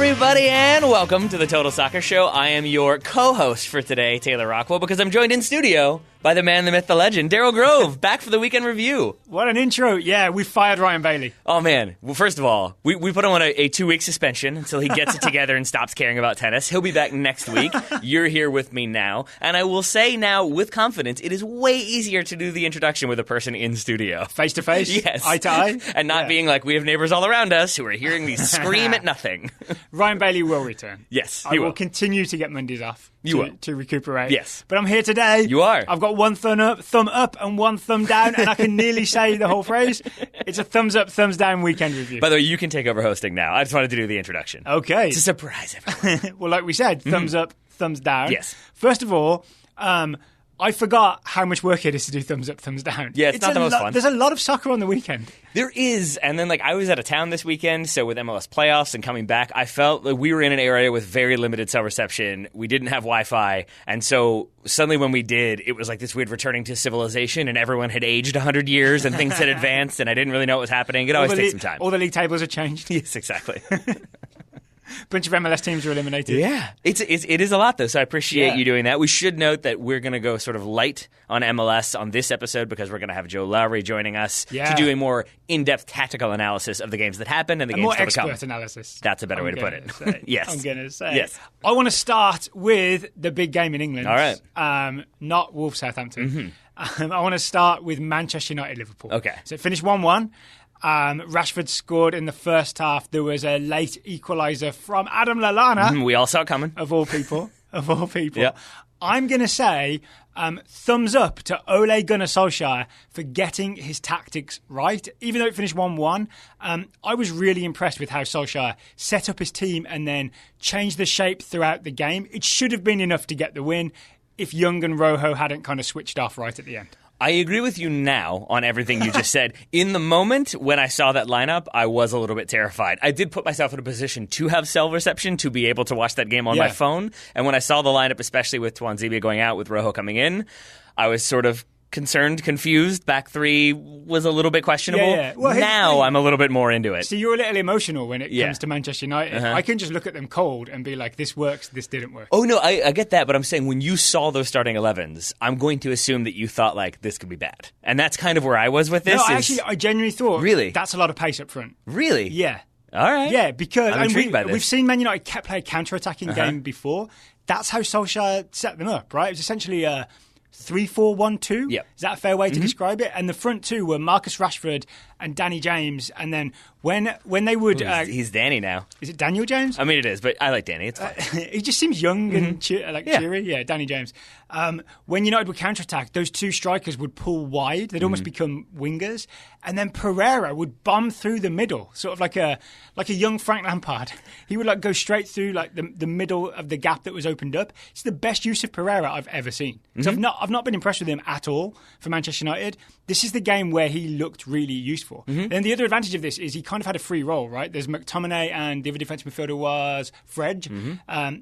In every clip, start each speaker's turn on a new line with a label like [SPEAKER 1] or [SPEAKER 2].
[SPEAKER 1] everybody, and welcome to the Total Soccer Show. I am your co-host for today, Taylor Rockwell, because I'm joined in studio by the man, the myth, the legend, Daryl Grove, back for the weekend review.
[SPEAKER 2] What an intro. Yeah, we fired Ryan Bailey.
[SPEAKER 1] Oh, man. Well, first of all, we put him on a 2-week suspension until he gets it together and stops caring about tennis. He'll be back next week. You're here with me now. And I will say now, with confidence, it is way easier to do the introduction with a person in studio.
[SPEAKER 2] Face to face?
[SPEAKER 1] Yes.
[SPEAKER 2] Eye to eye?
[SPEAKER 1] And not being like, we have neighbors all around us who are hearing me scream at nothing.
[SPEAKER 2] Ryan Bailey will return.
[SPEAKER 1] Yes,
[SPEAKER 2] I will continue to get Mondays off. To recuperate.
[SPEAKER 1] Yes.
[SPEAKER 2] But I'm here today.
[SPEAKER 1] You are.
[SPEAKER 2] I've got one thumb up and one thumb down, and I can nearly say the whole phrase. It's a thumbs up, thumbs down weekend review.
[SPEAKER 1] By the way, you can take over hosting now. I just wanted to do the introduction.
[SPEAKER 2] Okay.
[SPEAKER 1] It's a surprise, everyone.
[SPEAKER 2] Well, like we said, thumbs up, thumbs down.
[SPEAKER 1] Yes.
[SPEAKER 2] First of all, I forgot how much work it is to do thumbs up, thumbs down.
[SPEAKER 1] Yeah, it's not the most fun.
[SPEAKER 2] There's a lot of soccer on the weekend.
[SPEAKER 1] There is. And then, I was out of town this weekend, so with MLS playoffs and coming back, I felt like we were in an area with very limited cell reception. We didn't have Wi-Fi. And so suddenly when we did, it was like this weird returning to civilization, and everyone had aged 100 years and things had advanced, and I didn't really know what was happening. It always takes some time.
[SPEAKER 2] All the league tables have changed.
[SPEAKER 1] Yes, exactly.
[SPEAKER 2] Bunch of MLS teams are eliminated.
[SPEAKER 1] Yeah. It is a lot, though, so I appreciate you doing that. We should note that we're going to go sort of light on MLS on this episode because we're going to have Joe Lowry joining us to do a more in-depth tactical analysis of the games that happened and the games still to come.
[SPEAKER 2] More expert analysis.
[SPEAKER 1] That's a better way to put it. Yes.
[SPEAKER 2] I'm going to say.
[SPEAKER 1] Yes.
[SPEAKER 2] I want to start with the big game in England.
[SPEAKER 1] All right.
[SPEAKER 2] Not Wolves Southampton. I want to start with Manchester United Liverpool.
[SPEAKER 1] Okay.
[SPEAKER 2] So it finished 1-1. Rashford scored in the first half. There was a late equaliser from Adam Lallana.
[SPEAKER 1] We all saw it coming.
[SPEAKER 2] Of all people.
[SPEAKER 1] Yeah.
[SPEAKER 2] I'm going to say thumbs up to Ole Gunnar Solskjaer for getting his tactics right. Even though it finished 1-1, I was really impressed with how Solskjaer set up his team and then changed the shape throughout the game. It should have been enough to get the win if Young and Rojo hadn't kind of switched off right at the end.
[SPEAKER 1] I agree with you now on everything you just said. In the moment when I saw that lineup, I was a little bit terrified. I did put myself in a position to have cell reception to be able to watch that game on my phone. And when I saw the lineup, especially with Tuanzebe going out, with Rojo coming in, I was sort of concerned, confused. Back three was a little bit questionable.
[SPEAKER 2] Yeah. Well,
[SPEAKER 1] now I'm a little bit more into it.
[SPEAKER 2] So you're a little emotional when it comes to Manchester United. I can just look at them cold and be like, this works, this didn't work.
[SPEAKER 1] Oh, no, I get that. But I'm saying when you saw those starting 11s, I'm going to assume that you thought, this could be bad. And that's kind of where I was with this.
[SPEAKER 2] No, I genuinely thought that's a lot of pace up front.
[SPEAKER 1] Really?
[SPEAKER 2] Yeah.
[SPEAKER 1] All right.
[SPEAKER 2] Yeah, because
[SPEAKER 1] I'm intrigued by this.
[SPEAKER 2] We've seen Man United play a counter-attacking game before. That's how Solskjaer set them up, right? It was essentially a 3-4-1-2.
[SPEAKER 1] Yep.
[SPEAKER 2] Is that a fair way to describe it? And the front two were Marcus Rashford and Danny James. And then when they would...
[SPEAKER 1] he's Danny now.
[SPEAKER 2] Is it Daniel James?
[SPEAKER 1] I mean, it is, but I like Danny. It's fine.
[SPEAKER 2] He just seems young and cheery. Yeah, Danny James. When United would counter-attack, those two strikers would pull wide. They'd almost become wingers. And then Pereira would bomb through the middle, sort of like a young Frank Lampard. He would go straight through the middle of the gap that was opened up. It's the best use of Pereira I've ever seen. So I've not been impressed with him at all for Manchester United. This is the game where he looked really useful. And the other advantage of this is he kind of had a free role, right? There's McTominay and the other defensive midfielder was Fred.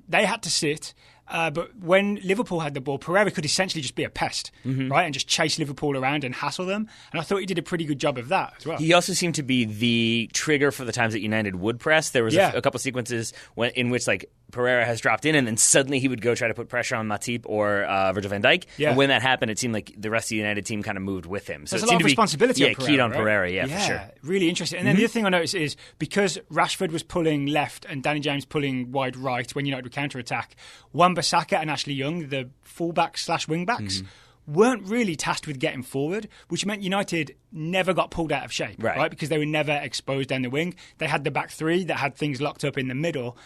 [SPEAKER 2] They had to sit. But when Liverpool had the ball, Pereira could essentially just be a pest, right? And just chase Liverpool around and hassle them. And I thought he did a pretty good job of that as well.
[SPEAKER 1] He also seemed to be the trigger for the times that United would press. There was a couple sequences in which Pereira has dropped in and then suddenly he would go try to put pressure on Matip or Virgil van Dijk. Yeah. And when that happened, it seemed like the rest of the United team kind of moved with him. So
[SPEAKER 2] there's
[SPEAKER 1] it
[SPEAKER 2] a lot
[SPEAKER 1] seemed
[SPEAKER 2] of
[SPEAKER 1] to be
[SPEAKER 2] responsibility on Pereira,
[SPEAKER 1] keyed on
[SPEAKER 2] right?
[SPEAKER 1] Pereira, for sure.
[SPEAKER 2] Really interesting. And then the other thing I noticed is because Rashford was pulling left and Danny James pulling wide right when United would counter-attack, Wan-Bissaka and Ashley Young, the fullbacks/wing-backs, weren't really tasked with getting forward, which meant United never got pulled out of shape, right? Because they were never exposed down the wing. They had the back three that had things locked up in the middle.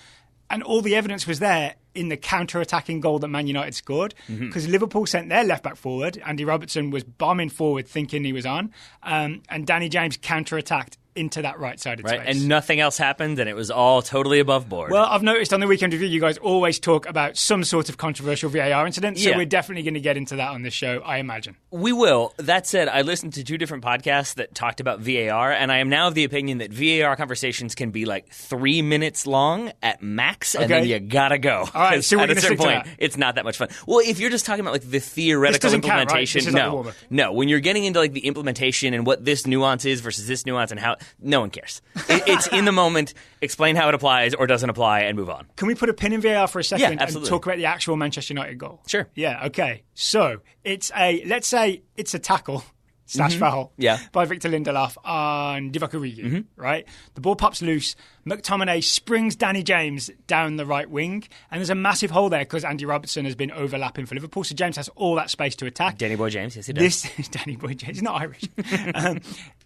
[SPEAKER 2] And all the evidence was there in the counter-attacking goal that Man United scored because Liverpool sent their left-back forward. Andy Robertson was bombing forward thinking he was on. And Danny James counter-attacked into that right-sided space.
[SPEAKER 1] And nothing else happened, and it was all totally above board.
[SPEAKER 2] Well, I've noticed on the Weekend Review, you guys always talk about some sort of controversial VAR incident, so we're definitely going to get into that on this show, I imagine.
[SPEAKER 1] We will. That said, I listened to 2 different podcasts that talked about VAR, and I am now of the opinion that VAR conversations can be 3 minutes long at max, and then you gotta go.
[SPEAKER 2] All right, so we're
[SPEAKER 1] at a certain point, it's not that much fun. Well, if you're just talking about the theoretical implementation,
[SPEAKER 2] count, right?
[SPEAKER 1] no. When you're getting into the implementation and what this nuance is versus this nuance and how No one cares. It's in the moment. Explain how it applies or doesn't apply and move on.
[SPEAKER 2] Can we put a pin in VAR for a second
[SPEAKER 1] and
[SPEAKER 2] talk about the actual Manchester United goal?
[SPEAKER 1] Sure.
[SPEAKER 2] Yeah, okay. So let's say it's a tackle / foul by Victor Lindelof on Divock Origi, right? The ball pops loose. McTominay springs Danny James down the right wing, and there's a massive hole there because Andy Robertson has been overlapping for Liverpool, so James has all that space to attack.
[SPEAKER 1] Danny Boy James, yes he does.
[SPEAKER 2] This is Danny Boy James. He's not Irish.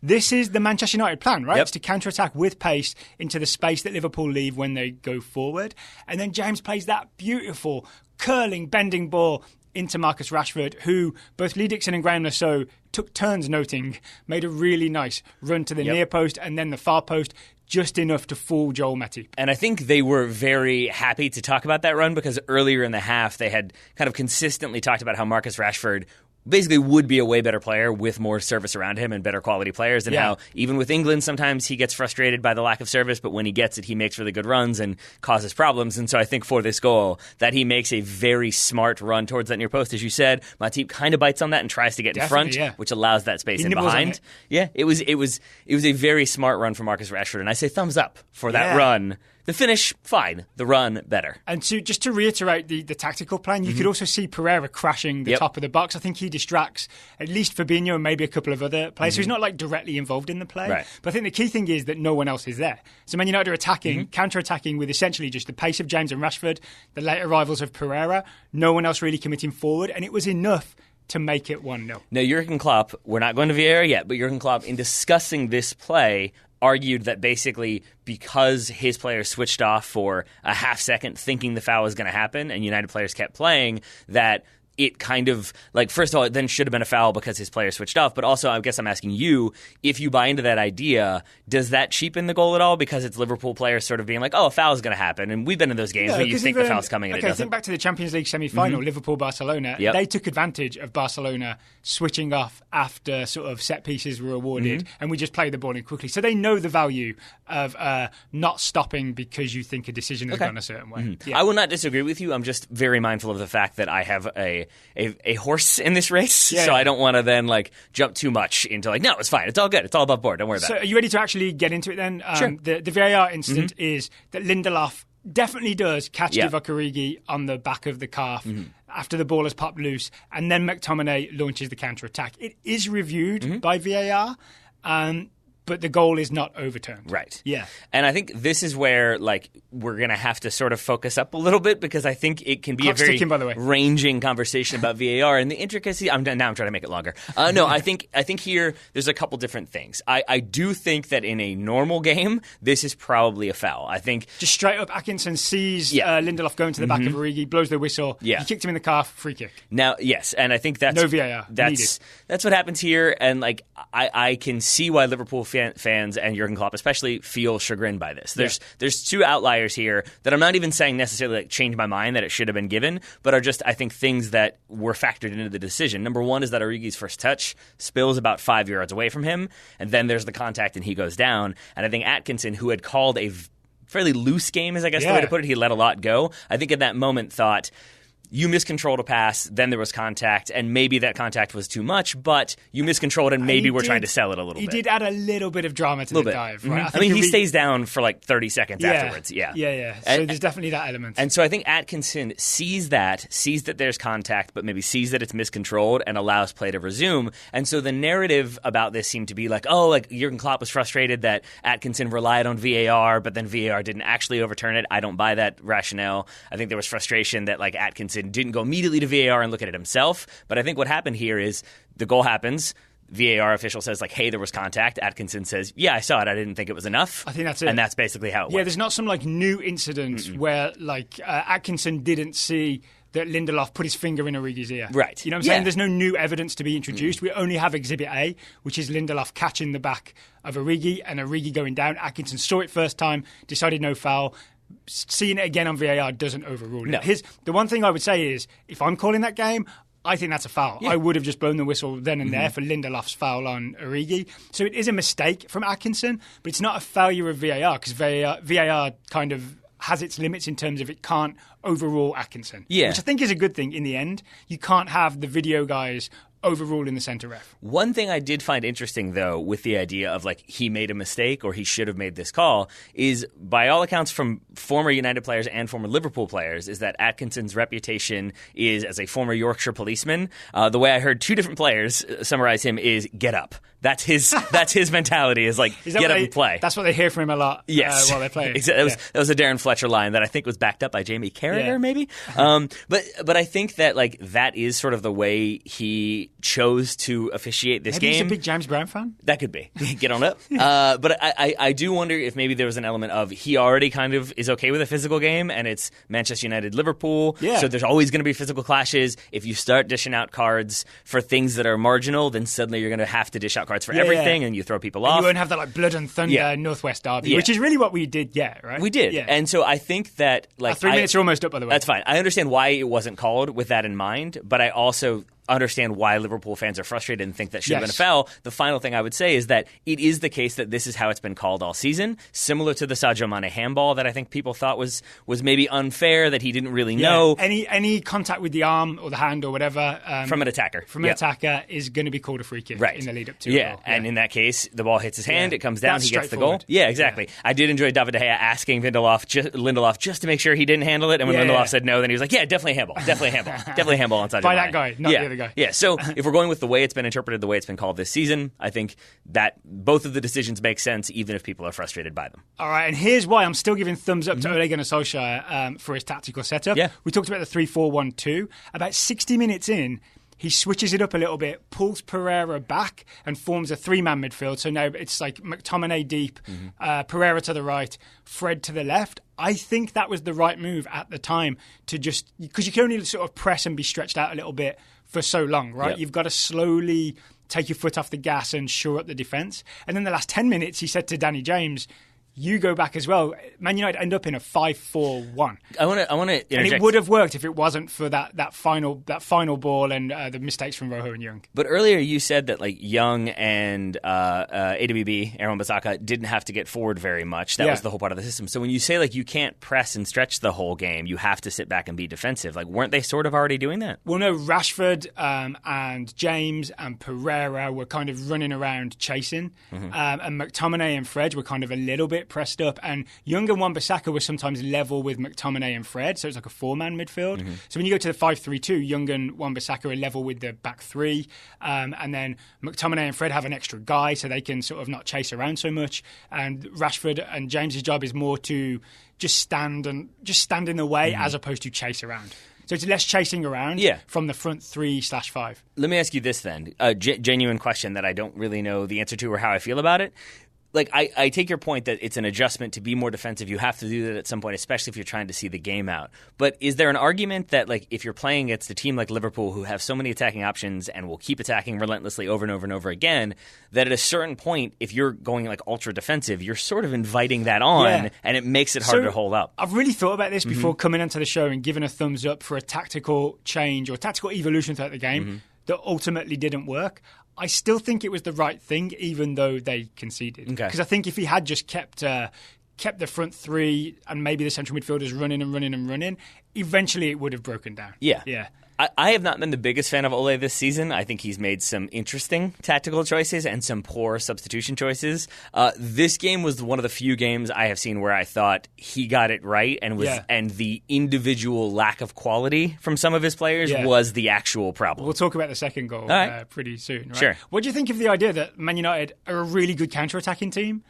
[SPEAKER 2] This is the Manchester United plan, right? It's to counter-attack with pace into the space that Liverpool leave when they go forward. And then James plays that beautiful, curling, bending ball into Marcus Rashford, who both Lee Dixon and Graham Lasso took turns noting, made a really nice run to the near post and then the far post, just enough to fool Joel Matip.
[SPEAKER 1] And I think they were very happy to talk about that run because earlier in the half they had kind of consistently talked about how Marcus Rashford basically would be a way better player with more service around him and better quality players, and how even with England sometimes he gets frustrated by the lack of service, but when he gets it he makes really good runs and causes problems. And so I think for this goal that he makes a very smart run towards that near post, as you said. Matip kind of bites on that and tries to get in front, which allows that space in behind. It was a very smart run from Marcus Rashford, and I say thumbs up for that run. The finish, fine. The run, better. And
[SPEAKER 2] just to reiterate the tactical plan, you could also see Pereira crashing the top of the box. I think he distracts at least Fabinho and maybe a couple of other players. So he's not like directly involved in the play.
[SPEAKER 1] Right.
[SPEAKER 2] But I think the key thing is that no one else is there. So Man United are attacking, counter-attacking with essentially just the pace of James and Rashford, the late arrivals of Pereira, no one else really committing forward. And it was enough to make it 1-0.
[SPEAKER 1] Now, Jurgen Klopp, we're not going to VAR yet, but Jurgen Klopp, in discussing this play, argued that basically because his players switched off for a half second thinking the foul was going to happen and United players kept playing, that it kind of, like, first of all, it then should have been a foul because his players switched off. But also, I guess I'm asking you, if you buy into that idea, does that cheapen the goal at all? Because it's Liverpool players sort of being like, oh, a foul is going to happen. And we've been in those games where you think the foul's coming and it doesn't.
[SPEAKER 2] Think back to the Champions League semi-final, Liverpool-Barcelona. They took advantage of Barcelona switching off after sort of set pieces were awarded, and we just played the ball in quickly. So they know the value of not stopping because you think a decision has gone a certain way.
[SPEAKER 1] I will not disagree with you. I'm just very mindful of the fact that I have a horse in this race, so I don't want to then like jump too much into like, no, it's fine, it's all good, it's all above board, don't worry about it.
[SPEAKER 2] So are you ready to actually get into it then?
[SPEAKER 1] Sure.
[SPEAKER 2] The VAR incident is that Lindelof definitely does catch Divock Origi on the back of the calf after the ball has popped loose, and then McTominay launches the counter-attack. It is reviewed by VAR, but the goal is not overturned.
[SPEAKER 1] Right.
[SPEAKER 2] Yeah.
[SPEAKER 1] And I think this is where like we're going to have to sort of focus up a little bit because I think it can be a very ranging conversation about VAR and the intricacy. Now I'm trying to make it longer. No, I think here there's a couple different things. I do think that in a normal game, this is probably a foul. I think
[SPEAKER 2] just straight up Atkinson sees Lindelof going to the back of Origi, blows the whistle. Yeah. He kicked him in the calf, free kick.
[SPEAKER 1] Now, yes, and I think that's
[SPEAKER 2] no VAR.
[SPEAKER 1] That's what happens here, and like I can see why Liverpool fans and Jurgen Klopp especially feel chagrined by this. There's two outliers here that I'm not even saying necessarily like change my mind that it should have been given, but are just I think things that were factored into the decision. Number one is that Origi's first touch spills about 5 yards away from him, and then there's the contact and he goes down. And I think Atkinson, who had called a fairly loose game, is I guess the way to put it, he let a lot go. I think at that moment thought, you miscontrolled a pass, then there was contact, and maybe that contact was too much, but you miscontrolled and maybe we're trying to sell it a little bit.
[SPEAKER 2] He did add a little bit of drama to the dive, right?
[SPEAKER 1] I mean, he stays down for like 30 seconds afterwards.
[SPEAKER 2] Yeah. So there's definitely that element.
[SPEAKER 1] And so I think Atkinson sees that there's contact, but maybe sees that it's miscontrolled and allows play to resume. And so the narrative about this seemed to be like, oh, like Jurgen Klopp was frustrated that Atkinson relied on VAR, but then VAR didn't actually overturn it. I don't buy that rationale. I think there was frustration that like Atkinson didn't go immediately to VAR and look at it himself. But I think what happened here is the goal happens. VAR official says, like, hey, there was contact. Atkinson says, yeah, I saw it. I didn't think it was enough.
[SPEAKER 2] I think that's it.
[SPEAKER 1] And that's basically how it went.
[SPEAKER 2] Yeah, there's not some, like, new incident where, like, Atkinson didn't see that Lindelof put his finger in Origi's ear.
[SPEAKER 1] Right.
[SPEAKER 2] You know what I'm saying? There's no new evidence to be introduced. We only have Exhibit A, which is Lindelof catching the back of Origi and Origi going down. Atkinson saw it first time, decided no foul. Seeing it again on VAR doesn't overrule it. The one thing I would say is, if I'm calling that game, I think that's a foul. I would have just blown the whistle then and there for Lindelof's foul on Origi. So it is a mistake from Atkinson, but it's not a failure of VAR because VAR kind of has its limits in terms of it can't overrule Atkinson. Which I think is a good thing in the end. You can't have the video guys overruling the centre ref.
[SPEAKER 1] One thing I did find interesting, though, with the idea of like he made a mistake or he should have made this call is, by all accounts from former United players and former Liverpool players, is that Atkinson's reputation is as a former Yorkshire policeman. The way I heard two different players summarize him is get up. That's his mentality is like get up and play.
[SPEAKER 2] That's what they hear from him a lot while they're playing.
[SPEAKER 1] Exactly. That was a Darren Fletcher line that I think was backed up by Jamie Carragher, maybe. But I think that like that is sort of the way he chose to officiate this game.
[SPEAKER 2] Maybe he's a big James Brown fan?
[SPEAKER 1] That could be. Get on up. But I do wonder if maybe there was an element of he already kind of is okay with a physical game, and it's Manchester United, Liverpool, so there's always going to be physical clashes. If you start dishing out cards for things that are marginal, then suddenly you're going to have to dish out cards for everything, and you throw people off.
[SPEAKER 2] You won't have that like blood and thunder Northwest derby, which is really what we did right?
[SPEAKER 1] We did. And so I think that like
[SPEAKER 2] 3 minutes are almost up, by the way.
[SPEAKER 1] That's fine. I understand why it wasn't called with that in mind, but I also understand why Liverpool fans are frustrated and think that should have been a foul. The final thing I would say is that it is the case that this is how it's been called all season, similar to the Sadio Mane handball that I think people thought was maybe unfair, that he didn't really know.
[SPEAKER 2] Any contact with the arm or the hand or whatever
[SPEAKER 1] from an attacker
[SPEAKER 2] is going to be called a free kick in the lead up to
[SPEAKER 1] it. And in that case, the ball hits his hand, it comes down, he gets the goal. Yeah, exactly. I did enjoy David De Gea asking Lindelof just to make sure he didn't handle it, and when Lindelof said no, then he was like, definitely handball. Definitely handball on Sadio Mane.
[SPEAKER 2] By that guy, not the other guy.
[SPEAKER 1] Yeah, so if we're going with the way it's been interpreted, the way it's been called this season, I think that both of the decisions make sense, even if people are frustrated by them.
[SPEAKER 2] All right, and here's why I'm still giving thumbs up to Ole Gunnar Solskjaer for his tactical setup.
[SPEAKER 1] Yeah.
[SPEAKER 2] We talked about the 3-4-1-2. About 60 minutes in, he switches it up a little bit, pulls Pereira back, and forms a three-man midfield. So now it's like McTominay deep, Pereira to the right, Fred to the left. I think that was the right move at the time to just... Because you can only sort of press and be stretched out a little bit for so long, right?
[SPEAKER 1] Yep.
[SPEAKER 2] You've got to slowly take your foot off the gas and shore up the defence. And then the last 10 minutes, he said to Danny James, you go back as well. Man United end up in a 5-4-1.
[SPEAKER 1] I want to interject.
[SPEAKER 2] And it would have worked if it wasn't for that final ball and the mistakes from Rojo and Young.
[SPEAKER 1] But earlier you said that like Young and AWB, Aaron Bissaka, didn't have to get forward very much. That was the whole part of the system. So when you say like you can't press and stretch the whole game, you have to sit back and be defensive. Like weren't they sort of already doing that?
[SPEAKER 2] Well, no. Rashford and James and Pereira were kind of running around chasing, and McTominay and Fred were kind of a little bit pressed up, and Young and Wan-Bissaka were sometimes level with McTominay and Fred, so it's like a four-man midfield. So when you go to the 5-3-2, Young and Wan-Bissaka are level with the back three, and then McTominay and Fred have an extra guy, so they can sort of not chase around so much, and Rashford and James's job is more to just stand in the way as opposed to chase around. So it's less chasing around from the front 3/5.
[SPEAKER 1] Let me ask you this then, a genuine question that I don't really know the answer to or how I feel about it. Like, I take your point that it's an adjustment to be more defensive. You have to do that at some point, especially if you're trying to see the game out. But is there an argument that, like, if you're playing against a team like Liverpool who have so many attacking options and will keep attacking relentlessly over and over and over again, that at a certain point, if you're going, like, ultra defensive, you're sort of inviting that on, and it makes it harder to hold up?
[SPEAKER 2] I've really thought about this before coming onto the show and giving a thumbs up for a tactical change or tactical evolution throughout the game that ultimately didn't work. I still think it was the right thing, even though they conceded. Because I think if he had just kept the front three and maybe the central midfielders running and running and running, eventually it would have broken down.
[SPEAKER 1] Yeah. I have not been the biggest fan of Ole this season. I think he's made some interesting tactical choices and some poor substitution choices. This game was one of the few games I have seen where I thought he got it right and the individual lack of quality from some of his players was the actual problem.
[SPEAKER 2] We'll talk about the second goal pretty soon. Right?
[SPEAKER 1] Sure.
[SPEAKER 2] What do you think of the idea that Man United are a really good counter-attacking team?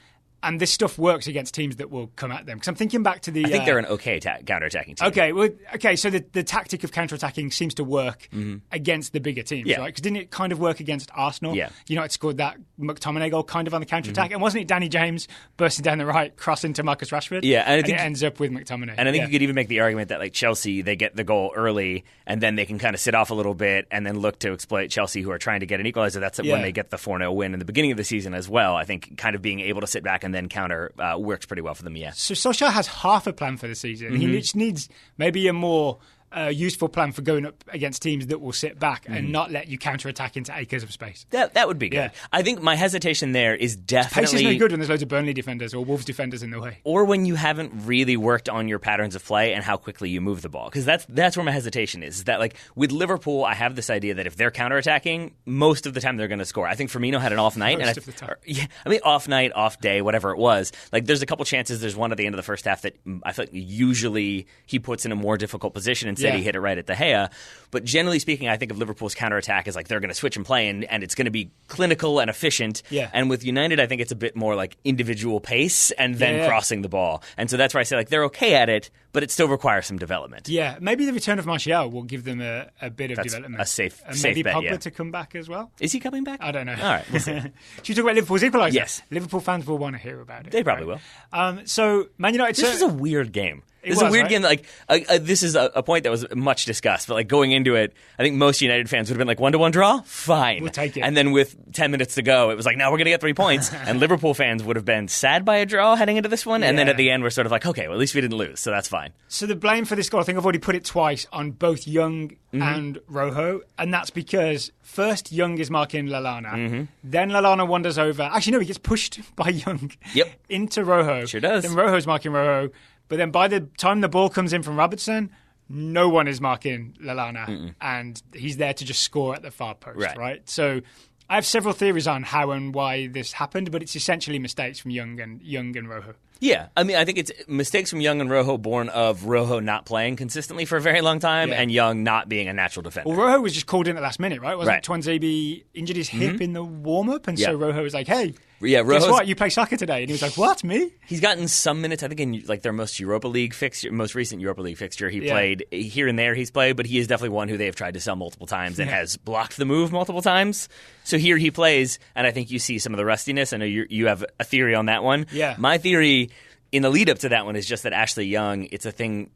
[SPEAKER 2] And this stuff works against teams that will come at them. Because I'm thinking back to the...
[SPEAKER 1] I think they're an okay counter-attacking team.
[SPEAKER 2] Okay, so the tactic of counter-attacking seems to work against the bigger teams, right? Because didn't it kind of work against Arsenal?
[SPEAKER 1] Yeah.
[SPEAKER 2] United scored that McTominay goal kind of on the counter-attack. And wasn't it Danny James bursting down the right, crossing to Marcus Rashford?
[SPEAKER 1] Yeah.
[SPEAKER 2] And I think it ends up with McTominay.
[SPEAKER 1] And I think you could even make the argument that, like, Chelsea, they get the goal early, and then they can kind of sit off a little bit and then look to exploit Chelsea, who are trying to get an equalizer. That's when they get the 4-0 win in the beginning of the season as well. I think kind of being able to sit back and then counter... works pretty well for them,
[SPEAKER 2] So Solskjaer has half a plan for the season. He just needs maybe a more a useful plan for going up against teams that will sit back and not let you counter-attack into acres of space.
[SPEAKER 1] That would be good.
[SPEAKER 2] Yeah.
[SPEAKER 1] I think my hesitation there is definitely...
[SPEAKER 2] Pace is no good when there's loads of Burnley defenders or Wolves defenders in the way.
[SPEAKER 1] Or when you haven't really worked on your patterns of play and how quickly you move the ball. Because that's where my hesitation is that, like, with Liverpool, I have this idea that if they're counterattacking, most of the time they're going to score. I think Firmino had an off night.
[SPEAKER 2] Most of the time.
[SPEAKER 1] Off night, off day, whatever it was. Like, there's a couple chances. There's one at the end of the first half that I feel like usually he puts in a more difficult position. Instead, he hit it right at De Gea. But generally speaking, I think of Liverpool's counterattack as like they're going to switch and play, and it's going to be clinical and efficient.
[SPEAKER 2] Yeah.
[SPEAKER 1] And with United, I think it's a bit more like individual pace and then crossing the ball. And so that's why I say like they're okay at it, but it still requires some development.
[SPEAKER 2] Yeah, maybe the return of Martial will give them a bit of development.
[SPEAKER 1] A safe
[SPEAKER 2] maybe
[SPEAKER 1] bet,
[SPEAKER 2] Pogba to come back as well.
[SPEAKER 1] Is he coming back?
[SPEAKER 2] I don't know.
[SPEAKER 1] All right, we'll see.
[SPEAKER 2] Should we talk about Liverpool's equaliser?
[SPEAKER 1] Yes.
[SPEAKER 2] Liverpool fans will want to hear about it.
[SPEAKER 1] They probably will.
[SPEAKER 2] So Man United...
[SPEAKER 1] This is a weird game. This is
[SPEAKER 2] was,
[SPEAKER 1] a weird
[SPEAKER 2] right?
[SPEAKER 1] game. Like this is a point that was much discussed, but like going into it, I think most United fans would have been like 1-1 draw, fine,
[SPEAKER 2] we'll take it.
[SPEAKER 1] And then with 10 minutes to go, it was like, now we're going to get 3 points. And Liverpool fans would have been sad by a draw heading into this one, and then at the end we're sort of like, okay, well at least we didn't lose, so that's fine.
[SPEAKER 2] So the blame for this goal, I think I've already put it twice on both Young and Rojo, and that's because first Young is marking Lallana, then Lallana wanders over. Actually, no, he gets pushed by Young into Rojo.
[SPEAKER 1] Sure does.
[SPEAKER 2] Then Rojo's marking Rojo. But then by the time the ball comes in from Robertson, no one is marking Lallana, and he's there to just score at the far post, right? So I have several theories on how and why this happened, but it's essentially mistakes from Young and Rojo.
[SPEAKER 1] Yeah, I mean, I think it's mistakes from Young and Rojo born of Rojo not playing consistently for a very long time and Young not being a natural defender.
[SPEAKER 2] Well, Rojo was just called in at the last minute, right? Wasn't Twanzebe injured his hip in the warm-up? And so Rojo was like, hey, guess what? You play soccer today. And he was like, what, me?
[SPEAKER 1] He's gotten some minutes, I think, in like their most recent Europa League fixture. He played here and there, he's played, but he is definitely one who they have tried to sell multiple times and has blocked the move multiple times. So here he plays, and I think you see some of the rustiness. I know you have a theory on that one.
[SPEAKER 2] Yeah.
[SPEAKER 1] My theory in the lead up to that one is just that Ashley Young, it's a thing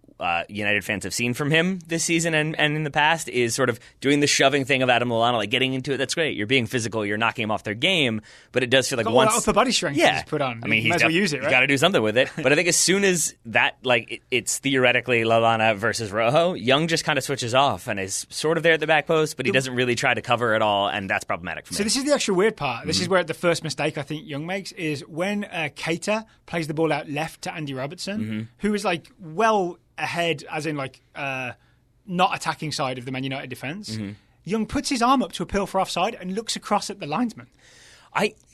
[SPEAKER 1] United fans have seen from him this season and in the past, is sort of doing the shoving thing of Adam Lallana, like getting into it. That's great. You're being physical. You're knocking him off their game. But it does feel like
[SPEAKER 2] got
[SPEAKER 1] once
[SPEAKER 2] all that upper body strength he's put on.
[SPEAKER 1] I mean,
[SPEAKER 2] he might as well use it, right?
[SPEAKER 1] You got to do something with it. But I think as soon as that, like, it's theoretically Lallana versus Rojo, Young just kind of switches off and is sort of there at the back post, but he doesn't really try to cover at all, and that's problematic for me.
[SPEAKER 2] So this is the actual weird part. This is where the first mistake I think Young makes is when Keita plays the ball out left to Andy Robertson, who is like well ahead, as in like not attacking side of the Man United defence. Young puts his arm up to appeal for offside and looks across at the linesman.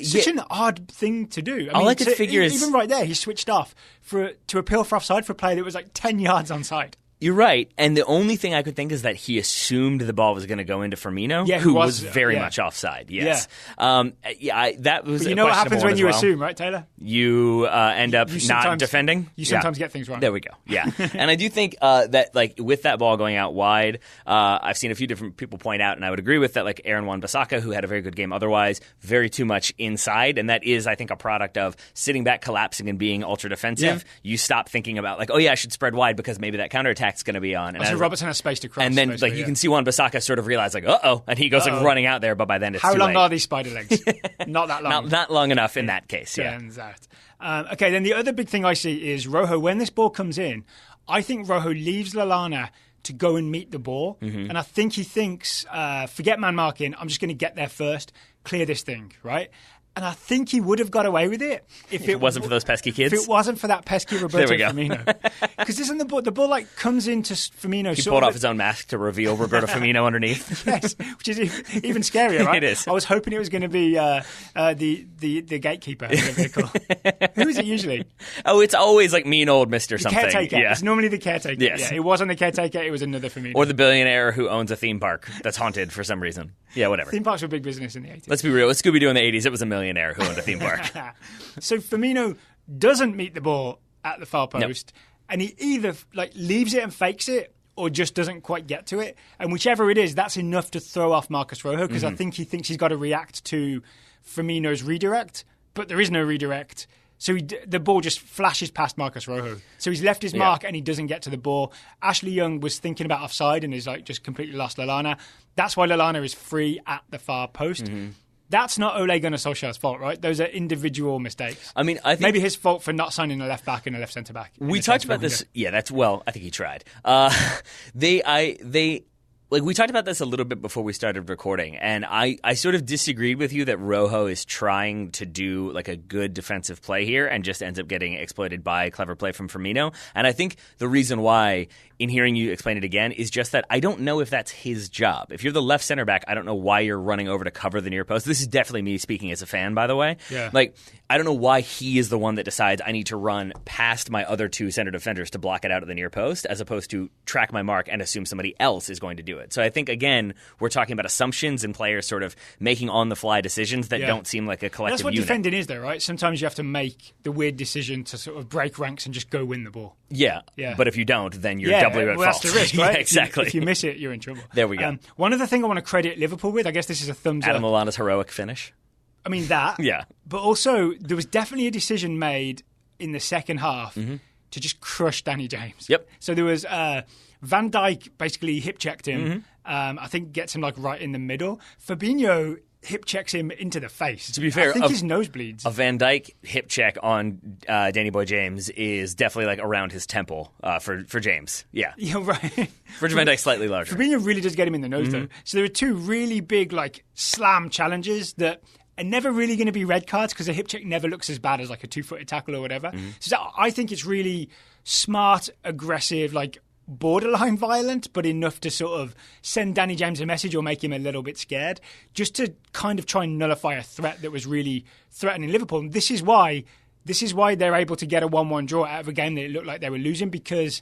[SPEAKER 2] Such an odd thing to do.
[SPEAKER 1] All I could figure is
[SPEAKER 2] even right there, he switched off to appeal for offside for a play that was like 10 yards onside.
[SPEAKER 1] You're right, and the only thing I could think is that he assumed the ball was going to go into Firmino,
[SPEAKER 2] who
[SPEAKER 1] who was very much offside. Yes, that was.
[SPEAKER 2] But you know what happens when you assume, right, Taylor?
[SPEAKER 1] You end up not defending.
[SPEAKER 2] You sometimes get things wrong.
[SPEAKER 1] There we go. Yeah, and I do think that like with that ball going out wide, I've seen a few different people point out, and I would agree with that. Like Aaron Wan-Bissaka, who had a very good game otherwise, very too much inside, and that is, I think, a product of sitting back, collapsing, and being ultra defensive. Yeah. You stop thinking about like, oh yeah, I should spread wide because maybe that counterattack going to be on.
[SPEAKER 2] And so Robertson has space to cross.
[SPEAKER 1] And then like you can see Wan-Bissaka sort of realize like, uh-oh, and he goes like running out there, but by then it's too late.
[SPEAKER 2] How long are these spider legs? Not that long.
[SPEAKER 1] Not long enough in that case,
[SPEAKER 2] Turns out. Okay, then the other big thing I see is Rojo, when this ball comes in, I think Rojo leaves Lallana to go and meet the ball. And I think he thinks, forget man marking, I'm just going to get there first, clear this thing, right? And I think he would have got away with it if it
[SPEAKER 1] wasn't for those pesky kids.
[SPEAKER 2] If it wasn't for that pesky Roberto Firmino. Because isn't the ball like comes into Firmino.
[SPEAKER 1] He pulled off his own mask to reveal Roberto Firmino underneath.
[SPEAKER 2] Yes, which is even scarier, right?
[SPEAKER 1] It is.
[SPEAKER 2] I was hoping it was going to be the gatekeeper of the vehicle. Who is it usually?
[SPEAKER 1] Oh, it's always like mean old Mr. something.
[SPEAKER 2] Caretaker.
[SPEAKER 1] Yeah.
[SPEAKER 2] It's normally the caretaker.
[SPEAKER 1] Yes.
[SPEAKER 2] Yeah, it wasn't the caretaker, it was another Firmino.
[SPEAKER 1] Or the billionaire who owns a theme park that's haunted for some reason. Yeah, whatever.
[SPEAKER 2] Theme parks were big business in the 80s.
[SPEAKER 1] Let's be real. With Scooby-Doo in the 80s, it was a millionaire who owned a theme park.
[SPEAKER 2] So Firmino doesn't meet the ball at the far post, and he either like leaves it and fakes it, or just doesn't quite get to it. And whichever it is, that's enough to throw off Marcus Rojo, because I think he thinks he's got to react to Firmino's redirect, but there is no redirect. So the ball just flashes past Marcus Rojo. So he's left his mark and he doesn't get to the ball. Ashley Young was thinking about offside and is like just completely lost Lallana. That's why Lallana is free at the far post. That's not Ole Gunnar Solskjaer's fault, right? Those are individual mistakes.
[SPEAKER 1] I mean, I think
[SPEAKER 2] maybe his fault for not signing a left back and a left centre back.
[SPEAKER 1] We talked about this. Yeah, I think he tried. We talked about this a little bit before we started recording, and I sort of disagreed with you that Rojo is trying to do like a good defensive play here and just ends up getting exploited by clever play from Firmino. And I think the reason why, in hearing you explain it again, is just that I don't know if that's his job. If you're the left center back, I don't know why you're running over to cover the near post. This is definitely me speaking as a fan, by the way.
[SPEAKER 2] Yeah.
[SPEAKER 1] Like, I don't know why he is the one that decides I need to run past my other two center defenders to block it out of the near post, as opposed to track my mark and assume somebody else is going to do it. So I think, again, we're talking about assumptions and players sort of making on-the-fly decisions that don't seem like a collective
[SPEAKER 2] That's what
[SPEAKER 1] unit.
[SPEAKER 2] defending is, though, right? Sometimes you have to make the weird decision to sort of break ranks and just go win the ball.
[SPEAKER 1] Yeah. But if you don't, then you're doubly at fault.
[SPEAKER 2] That's the risk, right?
[SPEAKER 1] Yeah, exactly.
[SPEAKER 2] If you miss it, you're in trouble.
[SPEAKER 1] There we go.
[SPEAKER 2] One other thing I want to credit Liverpool with, I guess this is a thumbs
[SPEAKER 1] Adam
[SPEAKER 2] up.
[SPEAKER 1] Lallana's heroic finish.
[SPEAKER 2] I mean, that.
[SPEAKER 1] Yeah.
[SPEAKER 2] But also, there was definitely a decision made in the second half to just crush Danny James.
[SPEAKER 1] Yep.
[SPEAKER 2] So there was Van Dijk basically hip-checked him. I think gets him like right in the middle. Fabinho hip-checks him into the face.
[SPEAKER 1] To be fair,
[SPEAKER 2] I think his nose bleeds.
[SPEAKER 1] A Van Dijk hip check on Danny Boy James is definitely like around his temple for James. Yeah.
[SPEAKER 2] You're right.
[SPEAKER 1] Virgil van Dijk slightly larger.
[SPEAKER 2] Fabinho really does get him in the nose, though. So there are two really big like slam challenges that are never really going to be red cards because a hip check never looks as bad as like a 2-footed tackle or whatever. So I think it's really smart, aggressive, like borderline violent, but enough to sort of send Danny James a message or make him a little bit scared, just to kind of try and nullify a threat that was really threatening Liverpool. And this is why they're able to get a 1-1 draw out of a game that it looked like they were losing, because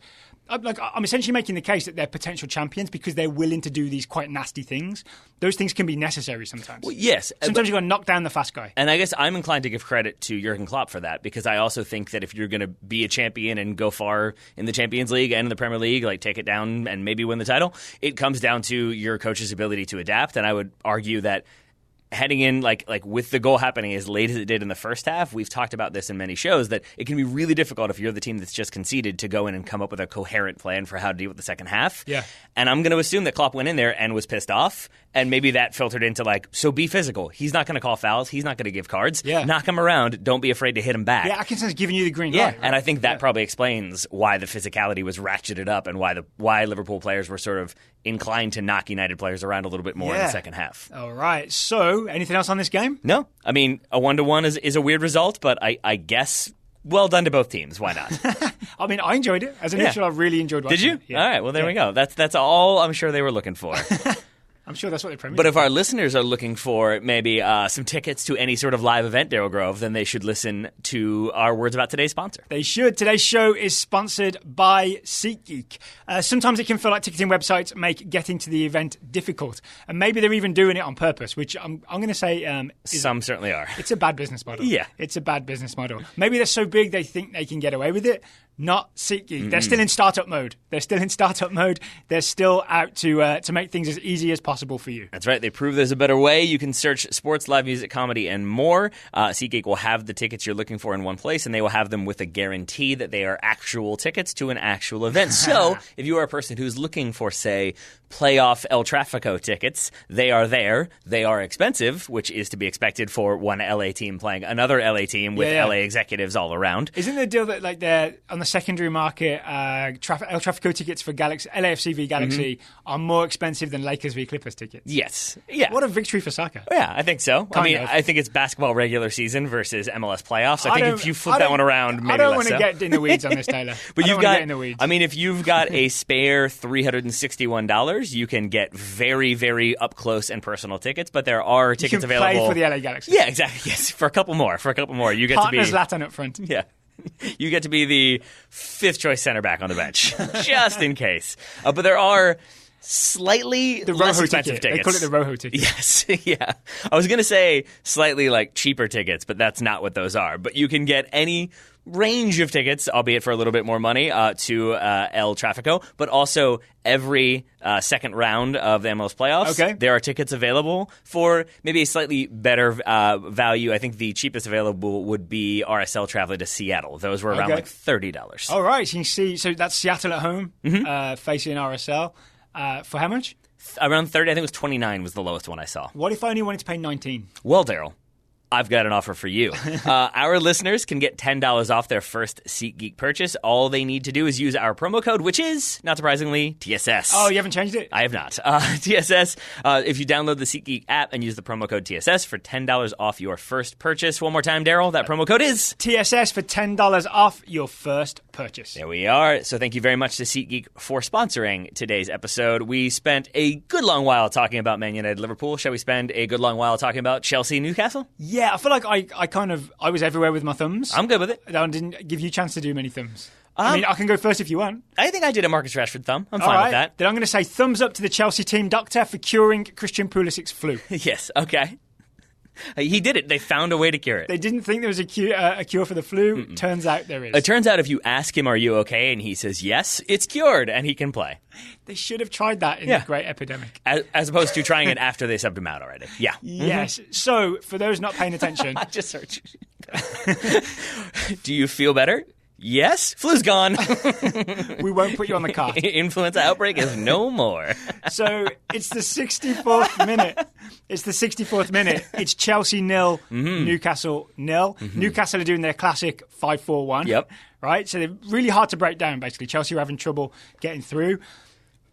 [SPEAKER 2] I'm essentially making the case that they're potential champions because they're willing to do these quite nasty things. Those things can be necessary sometimes.
[SPEAKER 1] Well, yes.
[SPEAKER 2] Sometimes you've got to knock down the fast guy.
[SPEAKER 1] And I guess I'm inclined to give credit to Jurgen Klopp for that, because I also think that if you're going to be a champion and go far in the Champions League and in the Premier League, like take it down and maybe win the title, it comes down to your coach's ability to adapt. And I would argue that heading in, like with the goal happening as late as it did in the first half, we've talked about this in many shows, that it can be really difficult if you're the team that's just conceded to go in and come up with a coherent plan for how to deal with the second half.
[SPEAKER 2] Yeah.
[SPEAKER 1] And I'm going to assume that Klopp went in there and was pissed off, and maybe that filtered into so be physical. He's not going to call fouls. He's not going to give cards.
[SPEAKER 2] Yeah.
[SPEAKER 1] Knock him around. Don't be afraid to hit him back.
[SPEAKER 2] Yeah, Atkinson's giving you the green
[SPEAKER 1] light.
[SPEAKER 2] Right?
[SPEAKER 1] And I think that probably explains why the physicality was ratcheted up and why Liverpool players were sort of inclined to knock United players around a little bit more in the second half.
[SPEAKER 2] All right. So, anything else on this game?
[SPEAKER 1] No. I mean, a 1-1 is a weird result, but I guess well done to both teams. Why not?
[SPEAKER 2] I mean, I enjoyed it. As an initial, I really enjoyed watching
[SPEAKER 1] it. Did you?
[SPEAKER 2] It. Yeah.
[SPEAKER 1] All right. Well, there we go. That's all I'm sure they were looking for.
[SPEAKER 2] I'm sure that's what they premiered.
[SPEAKER 1] But if our listeners are looking for maybe some tickets to any sort of live event, Daryl Grove, then they should listen to our words about today's sponsor.
[SPEAKER 2] They should. Today's show is sponsored by SeatGeek. Sometimes it can feel like ticketing websites make getting to the event difficult. And maybe they're even doing it on purpose, which I'm going to say...
[SPEAKER 1] some certainly are.
[SPEAKER 2] It's a bad business model.
[SPEAKER 1] Yeah.
[SPEAKER 2] It's a bad business model. Maybe they're so big they think they can get away with it. Not SeatGeek. They're still in startup mode. They're still out to make things as easy as possible for you.
[SPEAKER 1] That's right. They prove there's a better way. You can search sports, live music, comedy, and more. SeatGeek will have the tickets you're looking for in one place, and they will have them with a guarantee that they are actual tickets to an actual event. So if you are a person who's looking for, say, playoff El Tráfico tickets, they are there. They are expensive, which is to be expected for one LA team playing another LA team with LA executives all around.
[SPEAKER 2] Isn't the deal that they're on the secondary market, El Tráfico tickets for LAFC v Galaxy are more expensive than Lakers v Clippers tickets?
[SPEAKER 1] Yes. Yeah.
[SPEAKER 2] What a victory for soccer.
[SPEAKER 1] Yeah, I think so. I think it's basketball regular season versus MLS playoffs. I think if you flip that one around, maybe
[SPEAKER 2] I don't
[SPEAKER 1] want to
[SPEAKER 2] get in the weeds on this, Taylor.
[SPEAKER 1] But if you've got a spare $361, you can get very, very up close and personal tickets. But there are tickets available.
[SPEAKER 2] You can play for the LA Galaxy.
[SPEAKER 1] Yeah, exactly. Yes, for a couple more. You get
[SPEAKER 2] Partners
[SPEAKER 1] to be
[SPEAKER 2] Latin up front.
[SPEAKER 1] Yeah. You get to be the fifth choice center back on the bench, just in case. But there are slightly less expensive tickets.
[SPEAKER 2] They call it the Rojo ticket.
[SPEAKER 1] Yes, yeah. I was going to say slightly cheaper tickets, but that's not what those are. But you can get any range of tickets, albeit for a little bit more money, to El Tráfico, but also every second round of the MLS playoffs.
[SPEAKER 2] Okay.
[SPEAKER 1] There are tickets available for maybe a slightly better value. I think the cheapest available would be RSL traveling to Seattle. Those were around $30.
[SPEAKER 2] All right, so you can see, so that's Seattle at home facing RSL. For how much?
[SPEAKER 1] Around 30, I think it was 29 was the lowest one I saw.
[SPEAKER 2] What if I only wanted to pay 19?
[SPEAKER 1] Well, Daryl, I've got an offer for you. Our listeners can get $10 off their first SeatGeek purchase. All they need to do is use our promo code, which is, not surprisingly, TSS.
[SPEAKER 2] Oh, you haven't changed it?
[SPEAKER 1] I have not. TSS, if you download the SeatGeek app and use the promo code TSS for $10 off your first purchase. One more time, Daryl, that promo code is
[SPEAKER 2] TSS for $10 off your first purchase.
[SPEAKER 1] There we are. So thank you very much to SeatGeek for sponsoring today's episode. We spent a good long while talking about Man United Liverpool. Shall we spend a good long while talking about Chelsea Newcastle?
[SPEAKER 2] Yeah, I feel like I was everywhere with my thumbs.
[SPEAKER 1] I'm good with it.
[SPEAKER 2] I didn't give you a chance to do many thumbs. I mean, I can go first if you want.
[SPEAKER 1] I think I did a Marcus Rashford thumb. I'm fine with that.
[SPEAKER 2] Then I'm going to say thumbs up to the Chelsea team doctor for curing Christian Pulisic's flu.
[SPEAKER 1] Yes, okay. He did it. They found a way to cure it.
[SPEAKER 2] They didn't think there was a cure for the flu. Turns out there is.
[SPEAKER 1] It turns out if you ask him, are you okay? And he says, yes, it's cured, and he can play.
[SPEAKER 2] They should have tried that in the Great Epidemic.
[SPEAKER 1] As opposed to trying it after they subbed him out already. Yeah.
[SPEAKER 2] Yes. So, for those not paying attention...
[SPEAKER 1] I just searched. Do you feel better? Yes, flu's gone.
[SPEAKER 2] We won't put you on the cart.
[SPEAKER 1] Influenza outbreak is no more.
[SPEAKER 2] So it's the 64th minute. It's Chelsea 0, Newcastle 0. Newcastle are doing their classic 5-4-1.
[SPEAKER 1] Yep.
[SPEAKER 2] Right? So they're really hard to break down, basically. Chelsea are having trouble getting through.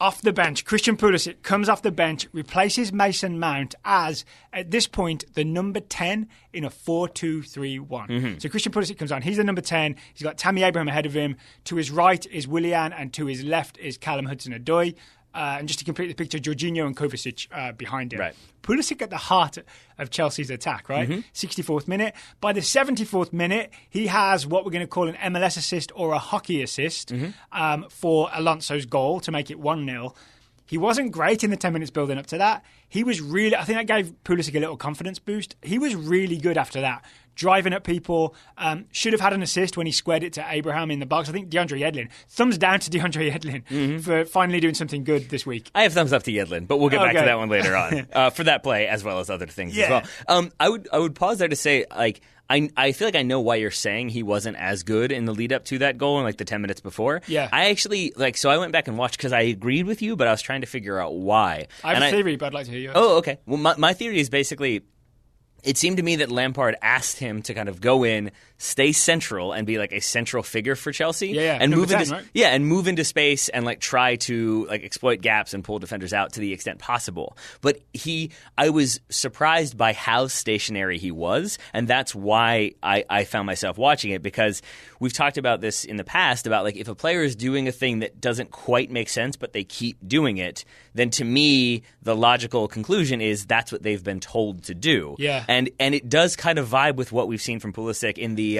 [SPEAKER 2] Off the bench, Christian Pulisic comes off the bench, replaces Mason Mount as, at this point, the number 10 in a 4-2-3-1. So Christian Pulisic comes on. He's the number 10. He's got Tammy Abraham ahead of him. To his right is Willian, and to his left is Callum Hudson-Odoi. And just to complete the picture, Jorginho and Kovacic behind him.
[SPEAKER 1] Right.
[SPEAKER 2] Pulisic at the heart of Chelsea's attack, right? 64th minute. By the 74th minute, he has what we're going to call an MLS assist or a hockey assist for Alonso's goal to make it 1-0. He wasn't great in the 10 minutes building up to that. He was really, I think that gave Pulisic a little confidence boost. He was really good after that. Driving at people, should have had an assist when he squared it to Abraham in the box. I think DeAndre Yedlin. Thumbs down to DeAndre Yedlin for finally doing something good this week.
[SPEAKER 1] I have thumbs up to Yedlin, but we'll get back to that one later on for that play as well as other things as well. I would pause there to say, like, I feel like I know why you're saying he wasn't as good in the lead up to that goal in like the 10 minutes before.
[SPEAKER 2] Yeah.
[SPEAKER 1] I actually, so I went back and watched because I agreed with you, but I was trying to figure out why.
[SPEAKER 2] I have a theory, but I'd like to hear yours.
[SPEAKER 1] Oh, okay. Well, my theory is basically, it seemed to me that Lampard asked him to kind of go in, stay central, and be like a central figure for Chelsea.
[SPEAKER 2] And move into, right?
[SPEAKER 1] and move into space and like try to like exploit gaps and pull defenders out to the extent possible. But I was surprised by how stationary he was, and that's why I found myself watching it, because we've talked about this in the past about like if a player is doing a thing that doesn't quite make sense, but they keep doing it, then to me the logical conclusion is that's what they've been told to do.
[SPEAKER 2] Yeah.
[SPEAKER 1] And it does kind of vibe with what we've seen from Pulisic in the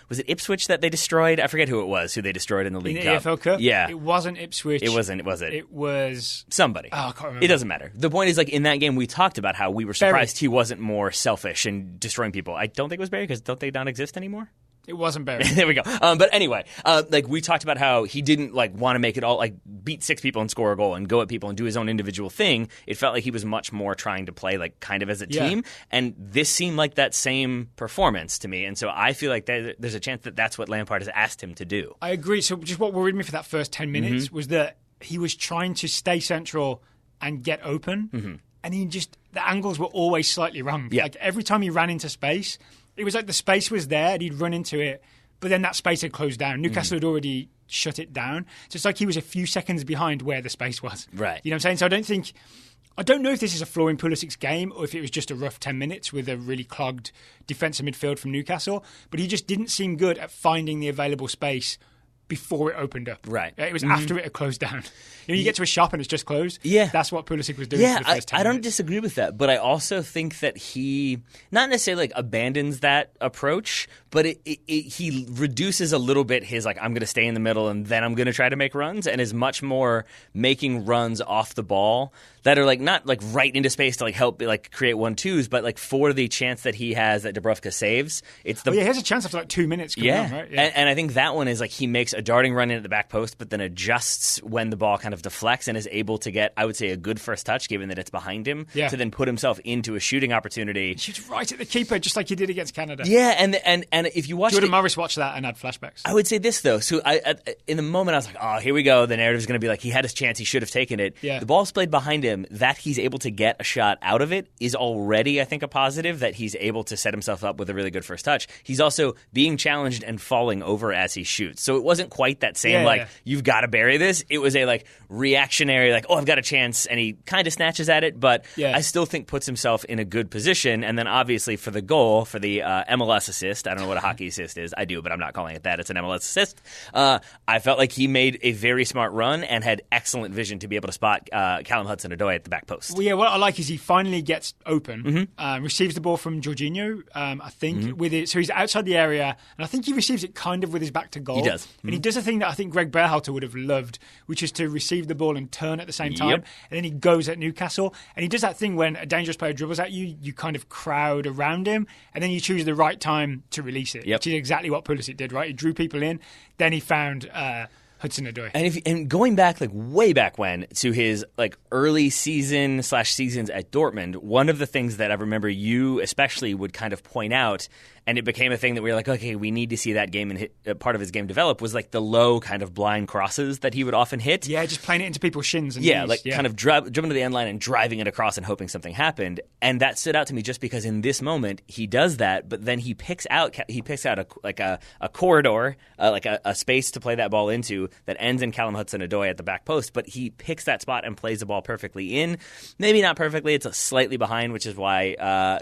[SPEAKER 1] was it Ipswich that they destroyed? I forget who it was who they destroyed in the League Cup.
[SPEAKER 2] In the EFL Cup?
[SPEAKER 1] Yeah.
[SPEAKER 2] It wasn't Ipswich.
[SPEAKER 1] It wasn't, was it?
[SPEAKER 2] It was...
[SPEAKER 1] somebody.
[SPEAKER 2] Oh, I can't remember.
[SPEAKER 1] It doesn't matter. The point is, like, in that game, we talked about how we were surprised he wasn't more selfish and destroying people. I don't think it was Barry, because don't they not exist anymore?
[SPEAKER 2] It wasn't Barry.
[SPEAKER 1] There we go. But anyway, like we talked about how he didn't like want to make it all like beat 6 people and score a goal and go at people and do his own individual thing. It felt like he was much more trying to play like kind of as a team. And this seemed like that same performance to me. And so I feel like there's a chance that that's what Lampard has asked him to do.
[SPEAKER 2] I agree. So just what worried me for that first 10 minutes was that he was trying to stay central and get open. And the angles were always slightly wrong.
[SPEAKER 1] Yeah.
[SPEAKER 2] Like every time he ran into space, it was like the space was there and he'd run into it, but then that space had closed down. Newcastle had already shut it down. So it's like he was a few seconds behind where the space was.
[SPEAKER 1] Right.
[SPEAKER 2] You know what I'm saying? So I don't know if this is a flaw in Pulisic's game or if it was just a rough 10 minutes with a really clogged defensive midfield from Newcastle, but he just didn't seem good at finding the available space before it opened up.
[SPEAKER 1] Right.
[SPEAKER 2] It was after it had closed down. You get to a shop and it's just closed.
[SPEAKER 1] Yeah.
[SPEAKER 2] That's what Pulisic was doing for the first 10
[SPEAKER 1] I don't
[SPEAKER 2] minutes.
[SPEAKER 1] disagree with that, but I also think that he not necessarily like abandons that approach, but he reduces a little bit his like I'm going to stay in the middle and then I'm going to try to make runs, and is much more making runs off the ball that are like not like right into space to like help like create 1-2s, but like for the chance that he has that Dubravka saves. It's the
[SPEAKER 2] he has a chance after like 2 minutes. Coming on, right?
[SPEAKER 1] And I think that one is like he makes a darting run in at the back post, but then adjusts when the ball kind of deflects and is able to get, I would say, a good first touch, given that it's behind him, to then put himself into a shooting opportunity.
[SPEAKER 2] He shoots right at the keeper, just like he did against Canada.
[SPEAKER 1] Yeah, and if you watch
[SPEAKER 2] Jordan Morris watched that and had flashbacks.
[SPEAKER 1] I would say this, though. So in the moment, I was like, oh, here we go. The narrative's going to be like, he had his chance. He should have taken it.
[SPEAKER 2] Yeah.
[SPEAKER 1] The ball's played behind him. That he's able to get a shot out of it is already, I think, a positive, that he's able to set himself up with a really good first touch. He's also being challenged and falling over as he shoots. So it wasn't quite that same, you've got to bury this. It was a, reactionary, oh, I've got a chance, and he kind of snatches at it, but I still think puts himself in a good position. And then obviously for the goal, for the MLS assist, I don't know what a hockey assist is. I do, but I'm not calling it that. It's an MLS assist. I felt like he made a very smart run and had excellent vision to be able to spot Callum Hudson-Odoi at the back post.
[SPEAKER 2] Well, yeah, what I like is he finally gets open, receives the ball from Jorginho, I think, with it. So he's outside the area, and I think he receives it kind of with his back to goal.
[SPEAKER 1] He does.
[SPEAKER 2] And he does a thing that I think Greg Berhalter would have loved, which is to receive the ball and turn at the same time. And then he goes at Newcastle. And he does that thing when a dangerous player dribbles at you, you kind of crowd around him, and then you choose the right time to release it, which is exactly what Pulisic did, right? He drew people in, then he found Hudson-Odoi.
[SPEAKER 1] And going back, way back when, to his early seasons at Dortmund, one of the things that I remember you especially would kind of point out, and it became a thing that we were like, okay, we need to see that game and part of his game develop, was the low kind of blind crosses that he would often hit.
[SPEAKER 2] Yeah, just playing it into people's shins and knees.
[SPEAKER 1] Kind of jumping to the end line and driving it across and hoping something happened. And that stood out to me just because in this moment he does that, but then he picks out a corridor, a space to play that ball into that ends in Callum Hudson-Odoi at the back post. But he picks that spot and plays the ball perfectly in. Maybe not perfectly; it's slightly behind, which is why.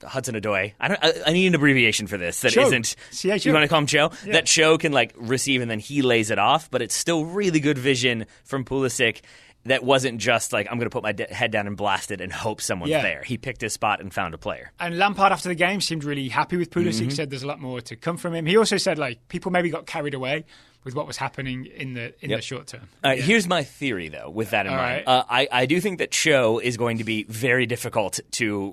[SPEAKER 1] Hudson-Odoi. I need an abbreviation for this. That
[SPEAKER 2] Cho.
[SPEAKER 1] Isn't.
[SPEAKER 2] C-H-O.
[SPEAKER 1] You want to call him Cho?
[SPEAKER 2] Yeah.
[SPEAKER 1] That Cho can receive and then he lays it off, but it's still really good vision from Pulisic. That wasn't just I'm going to put my head down and blast it and hope someone's there. He picked his spot and found a player.
[SPEAKER 2] And Lampard after the game seemed really happy with Pulisic. Said there's a lot more to come from him. He also said people maybe got carried away with what was happening in the short term.
[SPEAKER 1] Here's my theory, though, with that in mind. Right. I do think that Cho is going to be very difficult to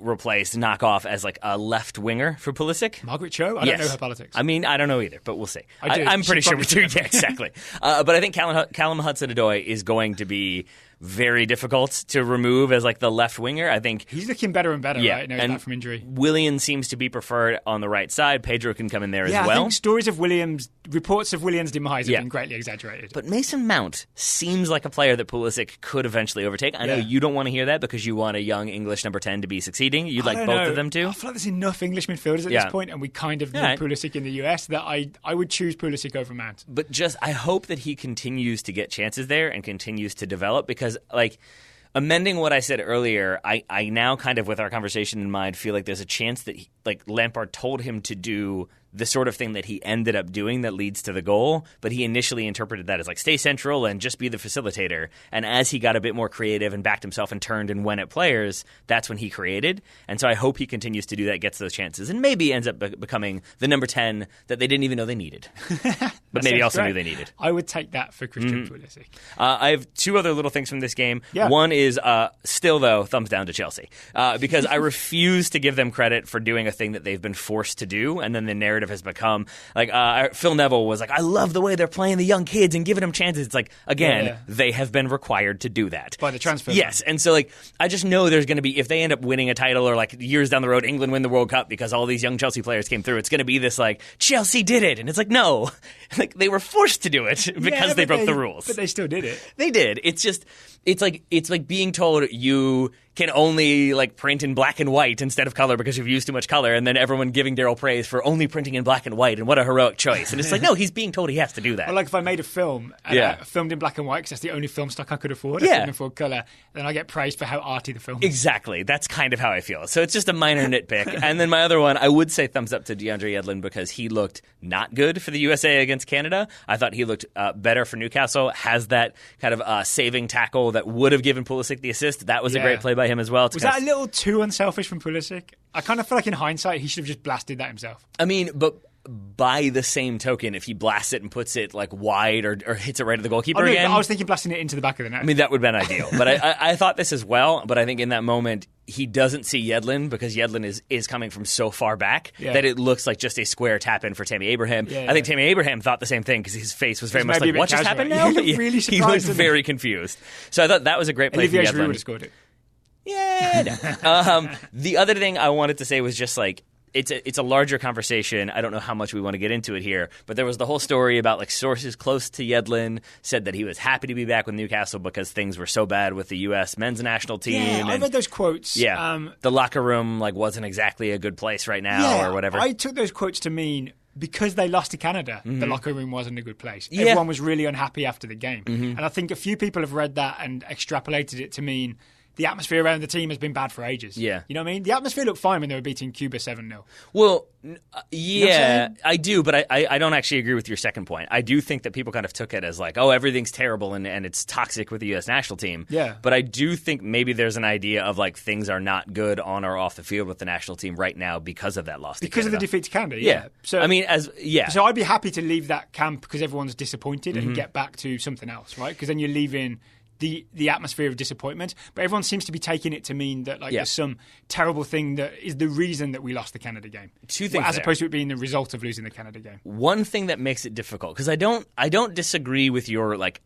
[SPEAKER 1] knock off as a left winger for Pulisic.
[SPEAKER 2] Margaret Cho? I don't know her politics.
[SPEAKER 1] I mean, I don't know either, but we'll see.
[SPEAKER 2] I'm
[SPEAKER 1] pretty sure we do. Yeah, exactly. But I think Callum Hudson-Odoi is going to be very difficult to remove as the left winger. I think
[SPEAKER 2] he's looking better and better, right? Now he's back from injury.
[SPEAKER 1] Willian seems to be preferred on the right side. Pedro can come in there as well.
[SPEAKER 2] I think reports of Williams' demise have been greatly exaggerated.
[SPEAKER 1] But Mason Mount seems like a player that Pulisic could eventually overtake. I know you don't want to hear that because you want a young English number 10 to be succeeding. You'd like both of them too.
[SPEAKER 2] I feel like there's enough English midfielders at this point, and we kind of need Pulisic in the US, that I would choose Pulisic over Mount.
[SPEAKER 1] But I hope that he continues to get chances there and continues to develop, because amending what I said earlier, I now kind of, with our conversation in mind, feel like there's a chance that Lampard told him to do the sort of thing that he ended up doing that leads to the goal, but he initially interpreted that as stay central and just be the facilitator. And as he got a bit more creative and backed himself and turned and went at players, that's when he created. And so I hope he continues to do that, gets those chances, and maybe ends up becoming the number 10 that they didn't even know they needed. But maybe also knew they needed.
[SPEAKER 2] I would take that for Christian Pulisic.
[SPEAKER 1] I have two other little things from this game.
[SPEAKER 2] Yeah.
[SPEAKER 1] One is, still though, thumbs down to Chelsea. Because I refuse to give them credit for doing a thing that they've been forced to do, and then the narrative has become Phil Neville was I love the way they're playing the young kids and giving them chances. It's they have been required to do that
[SPEAKER 2] by the transfer.
[SPEAKER 1] Yes, and so I just know there's going to be, if they end up winning a title, or years down the road England win the World Cup because all these young Chelsea players came through, it's going to be this Chelsea did it, and it's no, they were forced to do it because they broke the rules.
[SPEAKER 2] But they still did it.
[SPEAKER 1] They did. It's just it's like being told you can only print in black and white instead of color because you've used too much color, and then everyone giving Daryl praise for only printing in black and white, and what a heroic choice. And it's no, he's being told he has to do that.
[SPEAKER 2] Or if I made a film and I filmed in black and white because that's the only film stock I could afford, I couldn't afford color, then I get praised for how arty the film is.
[SPEAKER 1] Exactly. That's kind of how I feel. So it's just a minor nitpick. And then my other one, I would say thumbs up to DeAndre Yedlin because he looked not good for the USA against Canada. I thought he looked better for Newcastle, has that kind of saving tackle that would have given Pulisic the assist. That was a great play by him as well.
[SPEAKER 2] Was that a little too unselfish from Pulisic? I kind of feel in hindsight he should have just blasted that himself.
[SPEAKER 1] I mean, but by the same token, if he blasts it and puts it wide or hits it right at the goalkeeper again.
[SPEAKER 2] I was thinking blasting it into the back of the net.
[SPEAKER 1] I mean, that would have been ideal. But I thought this as well. But I think in that moment, he doesn't see Yedlin because Yedlin is coming from so far back that it looks like just a square tap in for Tammy Abraham. I think Tammy Abraham thought the same thing because his face was very much like, what just happened now?
[SPEAKER 2] He really surprised.
[SPEAKER 1] He was very confused. So I thought that was a great play for Yedlin.
[SPEAKER 2] Would have scored it.
[SPEAKER 1] Yeah. No. The other thing I wanted to say was just like, it's a larger conversation. I don't know how much we want to get into it here, but there was the whole story about like sources close to Yedlin said that he was happy to be back with Newcastle because things were so bad with the U.S. men's national team.
[SPEAKER 2] Yeah, I read those quotes.
[SPEAKER 1] Yeah, the locker room like wasn't exactly a good place right now or whatever.
[SPEAKER 2] I took those quotes to mean because they lost to Canada, the locker room wasn't a good place. Everyone was really unhappy after the game. And I think a few people have read that and extrapolated it to mean the atmosphere around the team has been bad for ages. Yeah. You know what I mean? The atmosphere looked fine when they were beating Cuba 7-0.
[SPEAKER 1] Well, yeah, I do, but I don't actually agree with your second point. I do think that people kind of took it as like, oh, everything's terrible and it's toxic with the U.S. national team.
[SPEAKER 2] Yeah.
[SPEAKER 1] But I do think maybe there's an idea of like things are not good on or off the field with the national team right now because of that loss to
[SPEAKER 2] Because
[SPEAKER 1] Canada.
[SPEAKER 2] of the defeat to Canada, yeah.
[SPEAKER 1] So I mean,
[SPEAKER 2] So I'd be happy to leave that camp because everyone's disappointed and get back to something else, right? Because then you're leaving the atmosphere of disappointment, but everyone seems to be taking it to mean that there's some terrible thing that is the reason that we lost the Canada game.
[SPEAKER 1] Two things
[SPEAKER 2] as opposed to it being the result of losing the Canada game.
[SPEAKER 1] One thing that makes it difficult, because I don't disagree with your like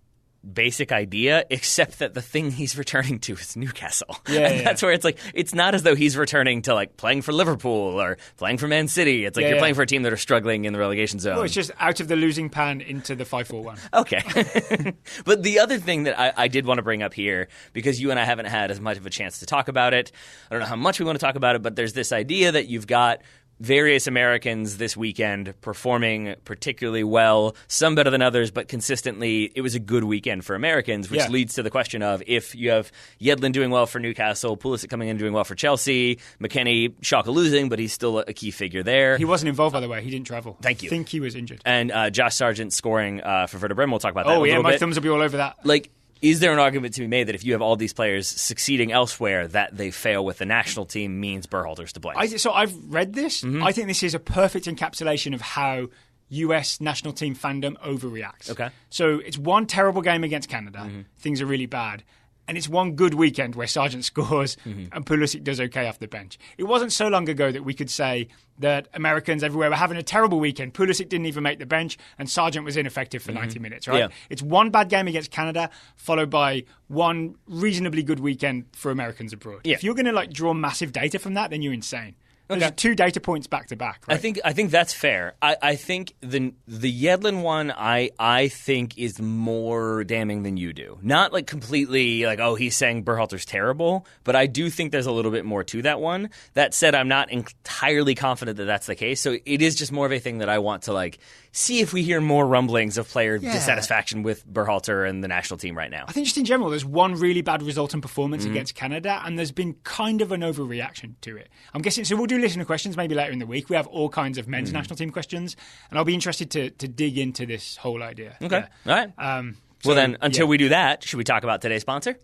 [SPEAKER 1] basic idea, except that the thing he's returning to is Newcastle. That's where it's like, it's not as though he's returning to like playing for Liverpool or playing for Man City. It's like you're playing for a team that are struggling in the relegation zone.
[SPEAKER 2] Well, it's just out of the losing pan into the 5-4-1.
[SPEAKER 1] Okay. But the other thing that I did want to bring up here, because you and I haven't had as much of a chance to talk about it, I don't know how much we want to talk about it, but there's this idea that you've got various Americans this weekend performing particularly well, some better than others, but consistently it was a good weekend for Americans, which leads to the question of if you have Yedlin doing well for Newcastle, Pulisic coming in doing well for Chelsea, McKennie, Xhaka losing, but he's still a key figure there.
[SPEAKER 2] He wasn't involved, by the way. He didn't travel.
[SPEAKER 1] Thank you.
[SPEAKER 2] I think he was injured.
[SPEAKER 1] And Josh Sargent scoring for Werder Bremen. We'll talk about that a little bit.
[SPEAKER 2] My thumbs will be all over that.
[SPEAKER 1] Like, is there an argument to be made that if you have all these players succeeding elsewhere, that they fail with the national team means Berhalter's to blame?
[SPEAKER 2] So I've read this. I think this is a perfect encapsulation of how US national team fandom overreacts.
[SPEAKER 1] Okay.
[SPEAKER 2] So it's one terrible game against Canada. Things are really bad. And it's one good weekend where Sargent scores and Pulisic does okay off the bench. It wasn't so long ago that we could say that Americans everywhere were having a terrible weekend. Pulisic didn't even make the bench and Sargent was ineffective for 90 minutes, right?
[SPEAKER 1] Yeah.
[SPEAKER 2] It's one bad game against Canada followed by one reasonably good weekend for Americans abroad.
[SPEAKER 1] Yeah.
[SPEAKER 2] If you're going to draw massive data from that, then you're insane. There's 2 data points back to back. Right?
[SPEAKER 1] I think that's fair. I think the Yedlin one I think is more damning than you do. Not like completely like, oh, he's saying Berhalter's terrible, but I do think there's a little bit more to that one. That said, I'm not entirely confident that that's the case. So it is just more of a thing that I want to like see if we hear more rumblings of player dissatisfaction with Berhalter and the national team right now.
[SPEAKER 2] I think just in general, there's one really bad result and performance against Canada, and there's been kind of an overreaction to it. I'm guessing, so we'll do listener questions maybe later in the week. We have all kinds of men's national team questions, and I'll be interested to dig into this whole idea.
[SPEAKER 1] Okay. All right. Well then, until we do that, should we talk about today's sponsor?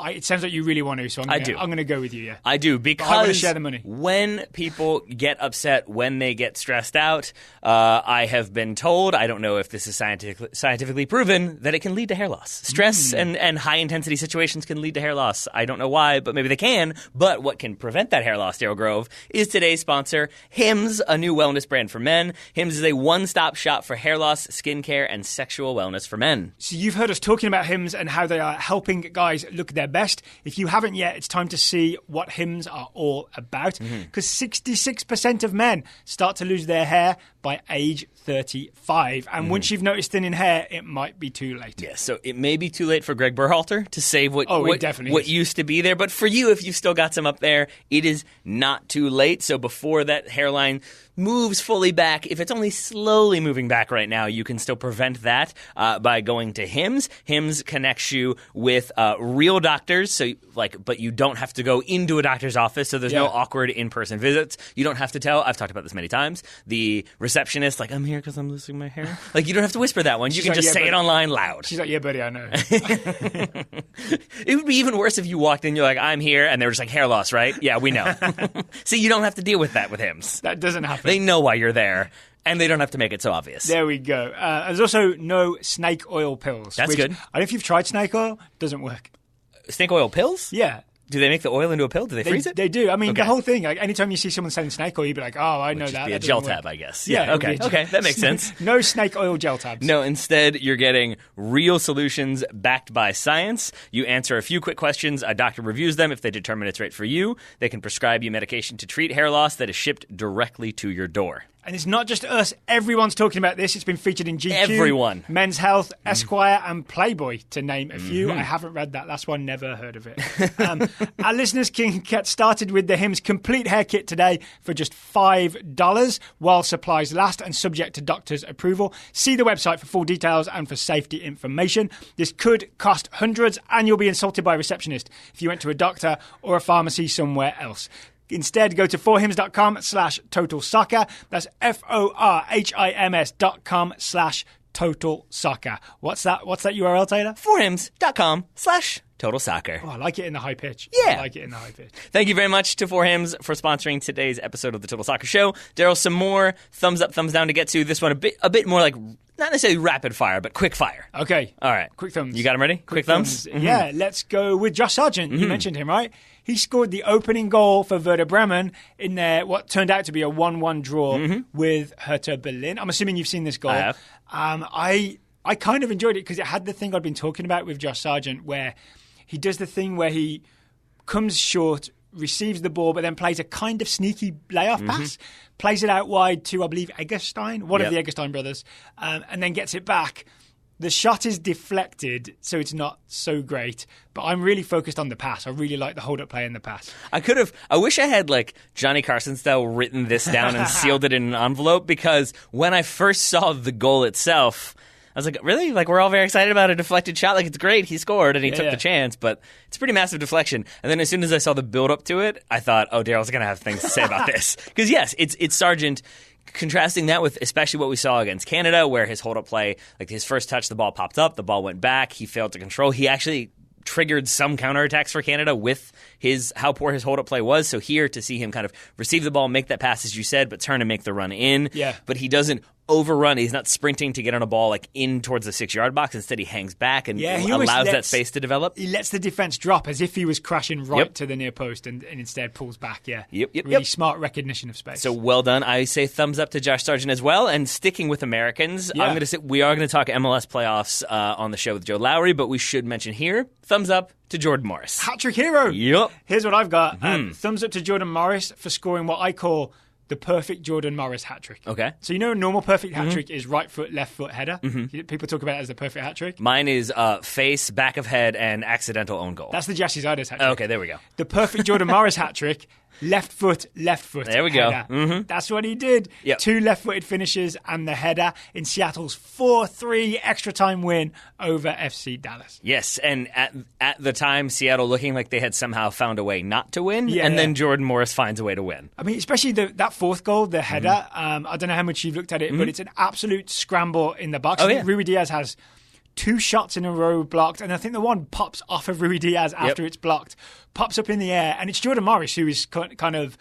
[SPEAKER 2] It sounds like you really want to, so I'm going to go with you, yeah.
[SPEAKER 1] I do, because
[SPEAKER 2] I want to share the money.
[SPEAKER 1] When people get upset, when they get stressed out, I have been told, I don't know if this is scientifically proven, that it can lead to hair loss. Stress and high-intensity situations can lead to hair loss. I don't know why, but maybe they can. But what can prevent that hair loss, Daryl Grove, is today's sponsor, Hims, a new wellness brand for men. Hims is a one-stop shop for hair loss, skincare, and sexual wellness for men.
[SPEAKER 2] So you've heard us talking about Hims and how they are helping guys look their best. If you haven't yet, it's time to see what Hims are all about, because 66% of men start to lose their hair by age 35. And once you've noticed thinning hair, it might be too late.
[SPEAKER 1] Yeah, so it may be too late for Greg Berhalter to save what
[SPEAKER 2] definitely
[SPEAKER 1] used to be there. But for you, if you've still got some up there, it is not too late. So before that hairline moves fully back, if it's only slowly moving back right now, you can still prevent that by going to Hims. Hims connects you with real doctors, but you don't have to go into a doctor's office, so there's no awkward in-person visits. You don't have to tell, I've talked about this many times, the receptionist, like, I'm here because I'm losing my hair. Like, you don't have to whisper that one. You can just say it online loud.
[SPEAKER 2] She's like, yeah, buddy, I know.
[SPEAKER 1] It would be even worse if you walked in, you're like, I'm here, and they were just like, hair loss, right? Yeah, we know. See, you don't have to deal with that with Hims.
[SPEAKER 2] That doesn't happen.
[SPEAKER 1] They know why you're there, and they don't have to make it so obvious.
[SPEAKER 2] There we go. There's also no snake oil pills.
[SPEAKER 1] That's good.
[SPEAKER 2] I don't know if you've tried snake oil. It doesn't work.
[SPEAKER 1] Snake oil pills?
[SPEAKER 2] Yeah.
[SPEAKER 1] Do they make the oil into a pill? Do they freeze it?
[SPEAKER 2] They do. I mean, the whole thing, like, anytime you see someone selling snake oil, you'd be like, oh, I know that.
[SPEAKER 1] Be a
[SPEAKER 2] that
[SPEAKER 1] gel
[SPEAKER 2] work.
[SPEAKER 1] tab, I guess. Yeah, okay, that makes sense.
[SPEAKER 2] No snake oil gel tabs.
[SPEAKER 1] No, instead, you're getting real solutions backed by science. You answer a few quick questions. A doctor reviews them. If they determine it's right for you, they can prescribe you medication to treat hair loss that is shipped directly to your door.
[SPEAKER 2] And it's not just us. Everyone's talking about this. It's been featured in GQ,
[SPEAKER 1] Everyone.
[SPEAKER 2] Men's Health, Esquire, and Playboy, to name a few. I haven't read that last one, never heard of it. Our listeners can get started with the Hims Complete Hair Kit today for just $5 while supplies last and subject to doctor's approval. See the website for full details and for safety information. This could cost hundreds, and you'll be insulted by a receptionist if you went to a doctor or a pharmacy somewhere else. Instead, go to forhims.com/total soccer. That's forhims.com/total soccer. What's that URL, Taylor?
[SPEAKER 1] forhims.com/total soccer.
[SPEAKER 2] Oh, I like it in the high pitch.
[SPEAKER 1] Yeah.
[SPEAKER 2] I like it in the high pitch.
[SPEAKER 1] Thank you very much to For Hims for sponsoring today's episode of the Total Soccer Show. Daryl, some more thumbs up, thumbs down to get to. This one a bit more like, not necessarily rapid fire, but quick fire.
[SPEAKER 2] Okay.
[SPEAKER 1] All right.
[SPEAKER 2] Quick thumbs.
[SPEAKER 1] You got them ready? Quick thumbs? Mm-hmm.
[SPEAKER 2] Yeah, let's go with Josh Sargent. You mentioned him, right? He scored the opening goal for Werder Bremen in their what turned out to be a 1-1 draw with Hertha Berlin. I'm assuming you've seen this goal.
[SPEAKER 1] I have.
[SPEAKER 2] I kind of enjoyed it because it had the thing I'd been talking about with Josh Sargent, where he does the thing where he comes short, receives the ball, but then plays a kind of sneaky layoff pass, plays it out wide to, I believe, Eggestein, one of the Eggestein brothers, and then gets it back. The shot is deflected, so it's not so great. But I'm really focused on the pass. I really like the hold-up play in the pass.
[SPEAKER 1] I wish I had, like, Johnny Carson style written this down and sealed it in an envelope, because when I first saw the goal itself, I was like, really? Like, we're all very excited about a deflected shot. Like, it's great. He scored and he took the chance, but it's a pretty massive deflection. And then as soon as I saw the build-up to it, I thought, oh, Daryl's going to have things to say about this. Because, yes, it's Sargent. Contrasting that with especially what we saw against Canada, where his hold-up play, like his first touch, the ball popped up, the ball went back, he failed to control. He actually triggered some counterattacks for Canada with how poor his hold-up play was. So here, to see him kind of receive the ball, make that pass, as you said, but turn and make the run in.
[SPEAKER 2] Yeah.
[SPEAKER 1] But he doesn't overrun. He's not sprinting to get on a ball like in towards the 6-yard box. Instead, he hangs back and allows that space to develop.
[SPEAKER 2] He lets the defense drop as if he was crashing to the near post and instead pulls back. Yeah.
[SPEAKER 1] Yep.
[SPEAKER 2] Really smart recognition of space.
[SPEAKER 1] So well done. I say thumbs up to Josh Sargent as well. And sticking with Americans, I'm going to say we are going to talk MLS playoffs on the show with Joe Lowry, but we should mention here, thumbs up to Jordan Morris.
[SPEAKER 2] Hat-trick hero.
[SPEAKER 1] Yep.
[SPEAKER 2] Here's what I've got. Thumbs up to Jordan Morris for scoring what I call the perfect Jordan Morris hat-trick. Okay. So you know a normal perfect hat-trick is right foot, left foot, header? People talk about it as the perfect hat-trick.
[SPEAKER 1] Mine is face, back of head, and accidental own goal.
[SPEAKER 2] That's the Jesse Ziders hat-trick.
[SPEAKER 1] Okay, there we go.
[SPEAKER 2] The perfect Jordan Morris hat-trick, left foot.
[SPEAKER 1] There we go.
[SPEAKER 2] That's what he did.
[SPEAKER 1] Yep.
[SPEAKER 2] 2 left-footed finishes and the header in Seattle's 4-3 extra-time win over FC Dallas.
[SPEAKER 1] Yes, and at the time, Seattle looking like they had somehow found a way not to win, then Jordan Morris finds a way to win.
[SPEAKER 2] I mean, especially that fourth goal, the header. I don't know how much you've looked at it, but it's an absolute scramble in the box. I think Rui Diaz has 2 shots in a row blocked, and I think the one pops off of Rui Diaz after it's blocked, pops up in the air, and it's Jordan Morris who is kind of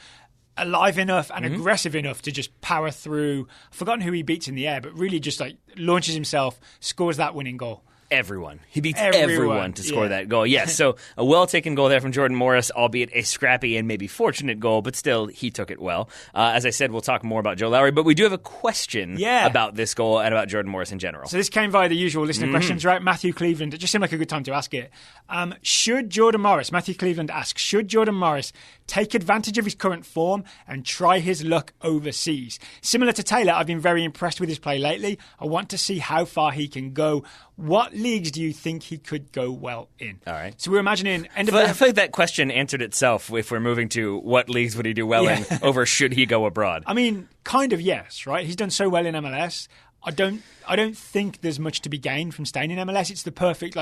[SPEAKER 2] alive enough and aggressive enough to just power through. I've forgotten who he beats in the air, but really just like launches himself, scores that winning goal.
[SPEAKER 1] Everyone. He beats everyone to score that goal. Yes, so a well-taken goal there from Jordan Morris, albeit a scrappy and maybe fortunate goal, but still, he took it well. As I said, we'll talk more about Joe Lowry, but we do have a question about this goal and about Jordan Morris in general.
[SPEAKER 2] So this came via the usual listener questions, right? Matthew Cleveland. It just seemed like a good time to ask it. Should Jordan Morris, Matthew Cleveland asks, should Jordan Morris take advantage of his current form and try his luck overseas? Similar to Taylor, I've been very impressed with his play lately. I want to see how far he can go. What leagues do you think he could go well in?
[SPEAKER 1] All right.
[SPEAKER 2] So we're imagining...
[SPEAKER 1] I feel like that question answered itself if we're moving to what leagues would he do well in over should he go abroad.
[SPEAKER 2] I mean, kind of yes, right? He's done so well in MLS. I don't think there's much to be gained from staying in MLS. It's the perfect,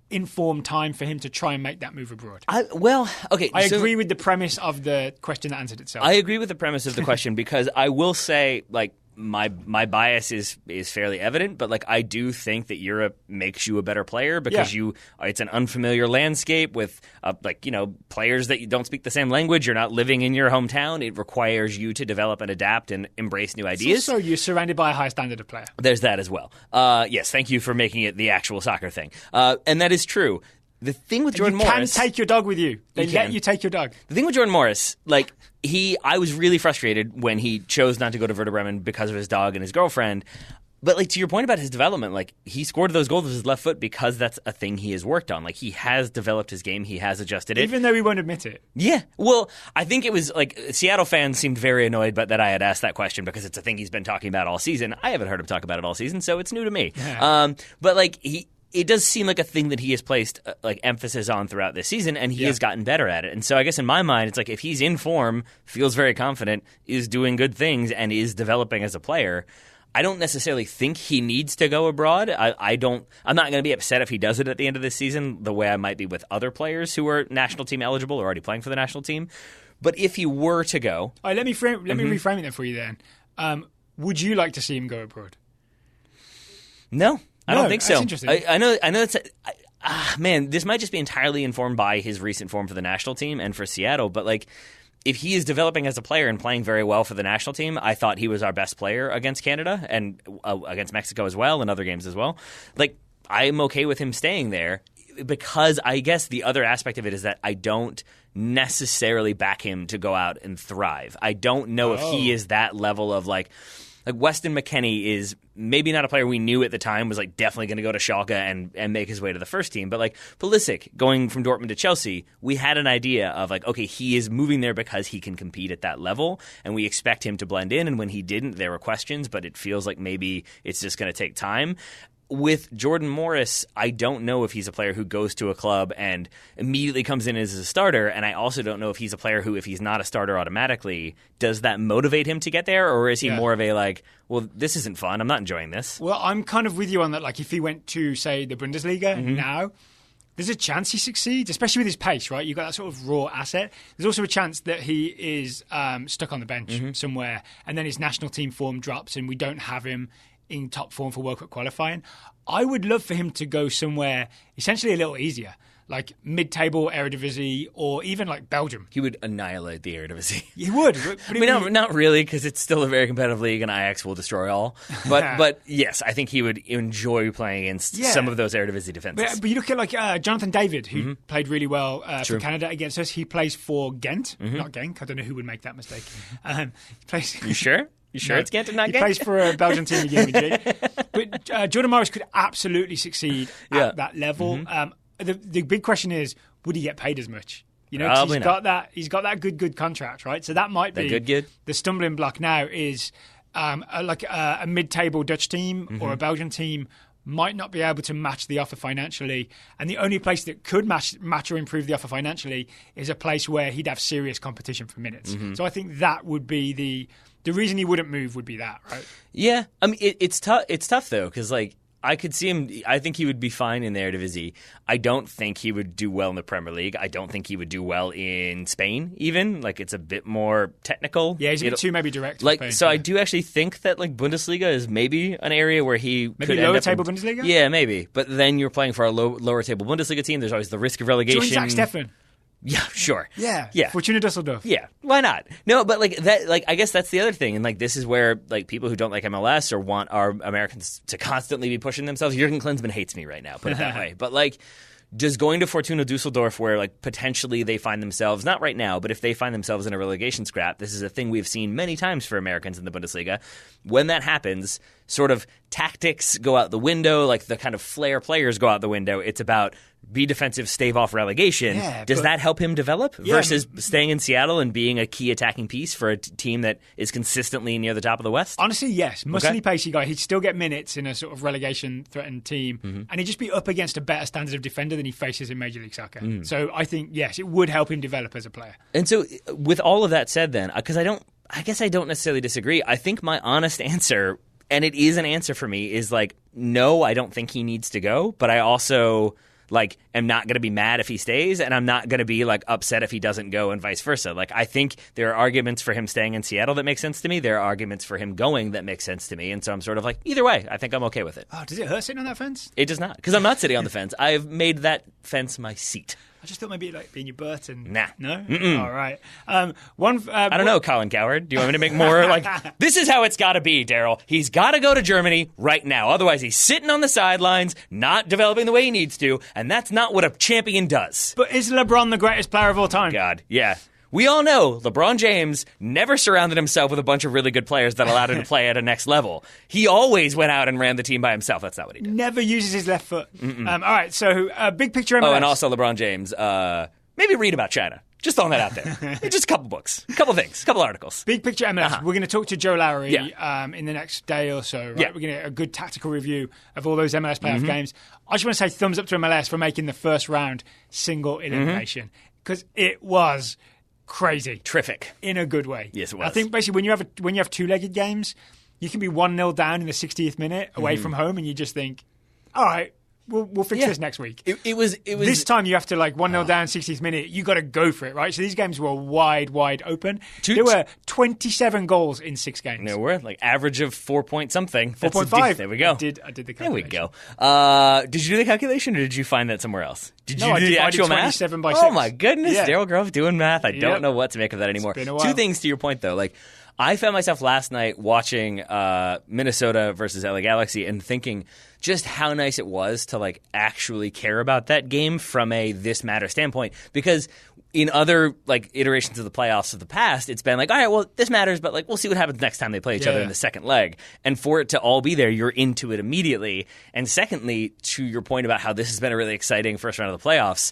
[SPEAKER 2] informed time for him to try and make that move abroad. I agree with the premise of the question that answered itself.
[SPEAKER 1] I agree with the premise of the question because I will say, my bias is fairly evident, but I do think that Europe makes you a better player because it's an unfamiliar landscape with players that you don't speak the same language. You're not living in your hometown. It requires you to develop and adapt and embrace new ideas.
[SPEAKER 2] So you're surrounded by a high standard of player.
[SPEAKER 1] There's that as well. Yes, thank you for making it the actual soccer thing. And that is true. The thing with Jordan Morris...
[SPEAKER 2] You can take your dog with you. They let you take your dog.
[SPEAKER 1] The thing with Jordan Morris, like, I was really frustrated when he chose not to go to Werder Bremen because of his dog and his girlfriend. But, like, to your point about his development, like, he scored those goals with his left foot because that's a thing he has worked on. Like, he has developed his game. He has adjusted it.
[SPEAKER 2] Even though he won't admit it.
[SPEAKER 1] Yeah. Well, I think it was, like, Seattle fans seemed very annoyed that I had asked that question because it's a thing he's been talking about all season. I haven't heard him talk about it all season, so it's new to me.
[SPEAKER 2] Yeah.
[SPEAKER 1] But, like, it does seem like a thing that he has placed like emphasis on throughout this season, and he has gotten better at it. And so I guess in my mind, it's like if he's in form, feels very confident, is doing good things, and is developing as a player, I don't necessarily think he needs to go abroad. I'm not going to be upset if he does it at the end of this season, the way I might be with other players who are national team eligible or already playing for the national team. But if he were to go,
[SPEAKER 2] all right, let me reframe it then for you. Then, would you like to see him go abroad?
[SPEAKER 1] No. I don't think so.
[SPEAKER 2] That's interesting.
[SPEAKER 1] I know that's... man, this might just be entirely informed by his recent form for the national team and for Seattle, but like, if he is developing as a player and playing very well for the national team, I thought he was our best player against Canada and against Mexico as well and other games as well. Like, I'm okay with him staying there because I guess the other aspect of it is that I don't necessarily back him to go out and thrive. I don't know if he is that level of like Weston McKennie is maybe not a player we knew at the time was like definitely going to go to Schalke and make his way to the first team. But like Pulisic going from Dortmund to Chelsea, we had an idea of like, okay, he is moving there because he can compete at that level and we expect him to blend in. And when he didn't, there were questions, but it feels like maybe it's just going to take time. With Jordan Morris, I don't know if he's a player who goes to a club and immediately comes in as a starter, and I also don't know if he's a player who, if he's not a starter automatically, does that motivate him to get there, or is he more of a like, well, this isn't fun, I'm not enjoying this?
[SPEAKER 2] Well, I'm kind of with you on that. Like, if he went to, say, the Bundesliga now, there's a chance he succeeds, especially with his pace, right? You've got that sort of raw asset. There's also a chance that he is stuck on the bench somewhere, and then his national team form drops, and we don't have him in top form for World Cup qualifying. I would love for him to go somewhere essentially a little easier, like mid-table Eredivisie or even like Belgium.
[SPEAKER 1] He would annihilate the Eredivisie.
[SPEAKER 2] He would.
[SPEAKER 1] I mean, not really, because it's still a very competitive league and Ajax will destroy all. But yes, I think he would enjoy playing against some of those Eredivisie defenses.
[SPEAKER 2] But you look at like Jonathan David, who played really well for Canada against us. He plays for Ghent, not Genk. I don't know who would make that mistake. He plays.
[SPEAKER 1] You sure? You sure it's Ghent and not Genk?
[SPEAKER 2] He plays for a Belgian team again. But Jordan Morris could absolutely succeed at that level. The big question is, would he get paid as much? You know, 'cause he's got that good contract, right? So that might be the stumbling block now is a mid-table Dutch team or a Belgian team might not be able to match the offer financially. And the only place that could match or improve the offer financially is a place where he'd have serious competition for minutes. So I think that would be the reason he wouldn't move would be that, right?
[SPEAKER 1] Yeah. I mean, it's tough. It's tough, though, because, like, I could see him. I think he would be fine in the Eredivisie. I don't think he would do well in the Premier League. I don't think he would do well in Spain, even. Like, it's a bit more technical.
[SPEAKER 2] Yeah, he's a bit too maybe direct.
[SPEAKER 1] Like,
[SPEAKER 2] Spain,
[SPEAKER 1] so I do actually think that, like, Bundesliga is maybe an area where he
[SPEAKER 2] maybe
[SPEAKER 1] could
[SPEAKER 2] lower table Bundesliga?
[SPEAKER 1] Yeah, maybe. But then you're playing for a lower table Bundesliga team. There's always the risk of relegation.
[SPEAKER 2] Join Zach Steffen.
[SPEAKER 1] Yeah, sure.
[SPEAKER 2] Yeah. Fortuna Düsseldorf.
[SPEAKER 1] Yeah, why not? No, but like that, like I guess that's the other thing, and like this is where like people who don't like MLS or want our Americans to constantly be pushing themselves. Jurgen Klinsmann hates me right now, put it that way. But like, does going to Fortuna Düsseldorf, where like potentially they find themselves, not right now, but if they find themselves in a relegation scrap, this is a thing we've seen many times for Americans in the Bundesliga. When that happens, sort of tactics go out the window, like the kind of flair players go out the window. It's about be defensive, stave off relegation.
[SPEAKER 2] Yeah,
[SPEAKER 1] does that help him develop versus staying in Seattle and being a key attacking piece for a team that is consistently near the top of the West?
[SPEAKER 2] Honestly, yes. Muscly, pacey guy. He'd still get minutes in a sort of relegation-threatened team, and he'd just be up against a better standard of defender than he faces in Major League Soccer. So I think, yes, it would help him develop as a player.
[SPEAKER 1] And so with all of that said then, because I guess I don't necessarily disagree. I think my honest answer, and it is an answer for me, is like, no, I don't think he needs to go, but I also like am not going to be mad if he stays, and I'm not going to be like upset if he doesn't go, and vice versa. Like, I think there are arguments for him staying in Seattle that make sense to me. There are arguments for him going that make sense to me, and so I'm sort of like, either way, I think I'm okay with it.
[SPEAKER 2] Oh, does it hurt sitting on that fence?
[SPEAKER 1] It does not, because I'm not sitting on the fence. I've made that fence my seat.
[SPEAKER 2] just thought maybe like being your Burton.
[SPEAKER 1] Nah.
[SPEAKER 2] No?
[SPEAKER 1] Mm-mm.
[SPEAKER 2] All right.
[SPEAKER 1] I don't know, Colin Coward. Do you want me to make more like, this is how it's got to be, Daryl. He's got to go to Germany right now. Otherwise, he's sitting on the sidelines, not developing the way he needs to, and that's not what a champion does.
[SPEAKER 2] But is LeBron the greatest player of all time?
[SPEAKER 1] God, yeah. We all know LeBron James never surrounded himself with a bunch of really good players that allowed him to play at a next level. He always went out and ran the team by himself. That's not what he did.
[SPEAKER 2] Never uses his left foot. All right, so big picture MLS.
[SPEAKER 1] Oh, and also LeBron James, maybe read about China. Just throwing that out there. Just a couple books, a couple things, a couple articles.
[SPEAKER 2] Big picture MLS. We're going to talk to Joe Lowry in the next day or so. Right?
[SPEAKER 1] Yeah.
[SPEAKER 2] We're going to get a good tactical review of all those MLS playoff games. I just want to say thumbs up to MLS for making the first round single elimination because it was crazy.
[SPEAKER 1] Terrific.
[SPEAKER 2] In a good way.
[SPEAKER 1] Yes, it was.
[SPEAKER 2] I think basically when you have two-legged games, you can be 1-0 down in the 60th minute away from home and you just think, all right, we'll fix this next week.
[SPEAKER 1] It was
[SPEAKER 2] this time you have to 1-0 down 60th minute. You got to go for it, right? So these games were wide open. There were 27 goals in 6 games.
[SPEAKER 1] There were average of 4 point something.
[SPEAKER 2] 4.5.
[SPEAKER 1] There we go.
[SPEAKER 2] I did the calculation.
[SPEAKER 1] There we go. Did you do the calculation or did you find that somewhere else? Did you do the actual math?
[SPEAKER 2] 27 by 6.
[SPEAKER 1] Oh my goodness,
[SPEAKER 2] Yeah.
[SPEAKER 1] Daryl Grove doing math. I don't know what to make of that anymore.
[SPEAKER 2] It's been a while.
[SPEAKER 1] 2 things to your point though. I found myself last night watching Minnesota versus LA Galaxy and thinking just how nice it was to actually care about that game from a this matter standpoint, because in other iterations of the playoffs of the past, it's been all right, well, this matters, but we'll see what happens next time they play each other in the second leg. And for it to all be there, you're into it immediately. And secondly, to your point about how this has been a really exciting first round of the playoffs,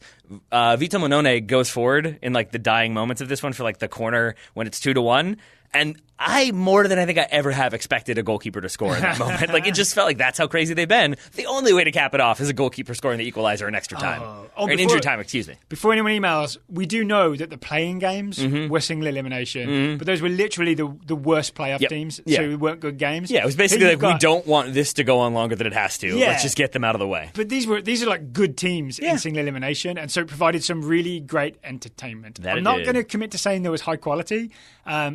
[SPEAKER 1] Vito Monone goes forward in the dying moments of this one for the corner when it's 2-1. And I, more than I think I ever have, expected a goalkeeper to score in that moment. It just felt like that's how crazy they've been. The only way to cap it off is a goalkeeper scoring the equalizer in extra time. Or in injury time, excuse me.
[SPEAKER 2] Before anyone emails, we do know that the playing games were single elimination, but those were literally the worst playoff teams, so they weren't good games.
[SPEAKER 1] Yeah, it was basically we don't want this to go on longer than it has to.
[SPEAKER 2] Yeah.
[SPEAKER 1] Let's just get them out of the way.
[SPEAKER 2] But these are good teams in single elimination, and so it provided some really great entertainment. I'm not going to commit to saying there was high quality.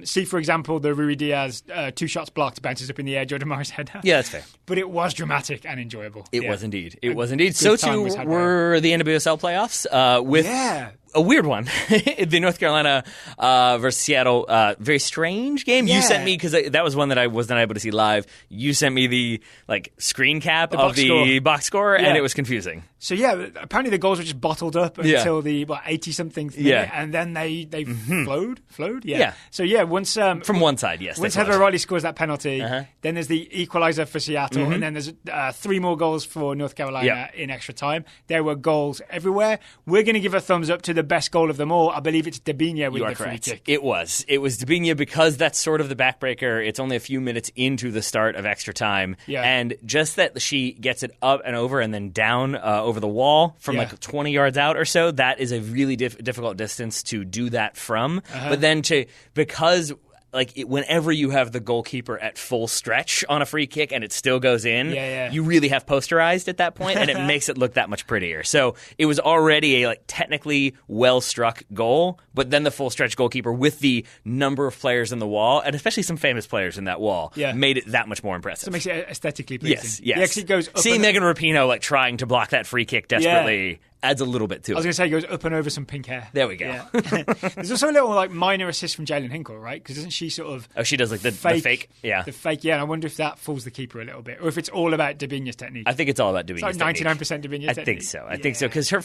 [SPEAKER 2] See, for example, the Rui Diaz 2 shots blocked, bounces up in the air, Jordan Morris header.
[SPEAKER 1] Yeah, that's fair.
[SPEAKER 2] But it was dramatic and enjoyable.
[SPEAKER 1] It was indeed. It was indeed. So too were the NWSL playoffs with a weird one. The North Carolina versus Seattle, very strange game. You sent me, because that was one that I was not able to see live. You sent me the screen cap of the box score, and it was confusing.
[SPEAKER 2] So apparently the goals were just bottled up until the 80-something minute, and then they flowed. Yeah. So once
[SPEAKER 1] from one side, yes.
[SPEAKER 2] Once Heather O'Reilly scores that penalty, then there's the equalizer for Seattle, and then there's 3 more goals for North Carolina in extra time. There were goals everywhere. We're going to give a thumbs up to the best goal of them all. I believe it's Dabinia with the free kick.
[SPEAKER 1] It was Dabinia, because that's sort of the backbreaker. It's only a few minutes into the start of extra time, and just that she gets it up and over and then down over the wall from 20 yards out or so. That is a really difficult distance to do that from. But then because whenever you have the goalkeeper at full stretch on a free kick and it still goes in, you really have posterized at that point, and it makes it look that much prettier. So it was already a technically well-struck goal, but then the full stretch goalkeeper with the number of players in the wall, and especially some famous players in that wall, made it that much more impressive.
[SPEAKER 2] So it makes it aesthetically pleasing.
[SPEAKER 1] Yes.
[SPEAKER 2] It goes up.
[SPEAKER 1] Seeing Megan Rapinoe trying to block that free kick desperately adds a little bit to it.
[SPEAKER 2] I was going to say it goes up and over some pink hair.
[SPEAKER 1] There we go.
[SPEAKER 2] Yeah. There's also a little minor assist from Jalen Hinkle, right? Because doesn't she sort of...
[SPEAKER 1] Oh, she does the fake? Yeah.
[SPEAKER 2] The fake, and I wonder if that fools the keeper a little bit, or if it's all about Dabinia's technique.
[SPEAKER 1] I think it's all about Dabinia's technique.
[SPEAKER 2] 99% Dabinia's technique.
[SPEAKER 1] I think so. I think so, because her,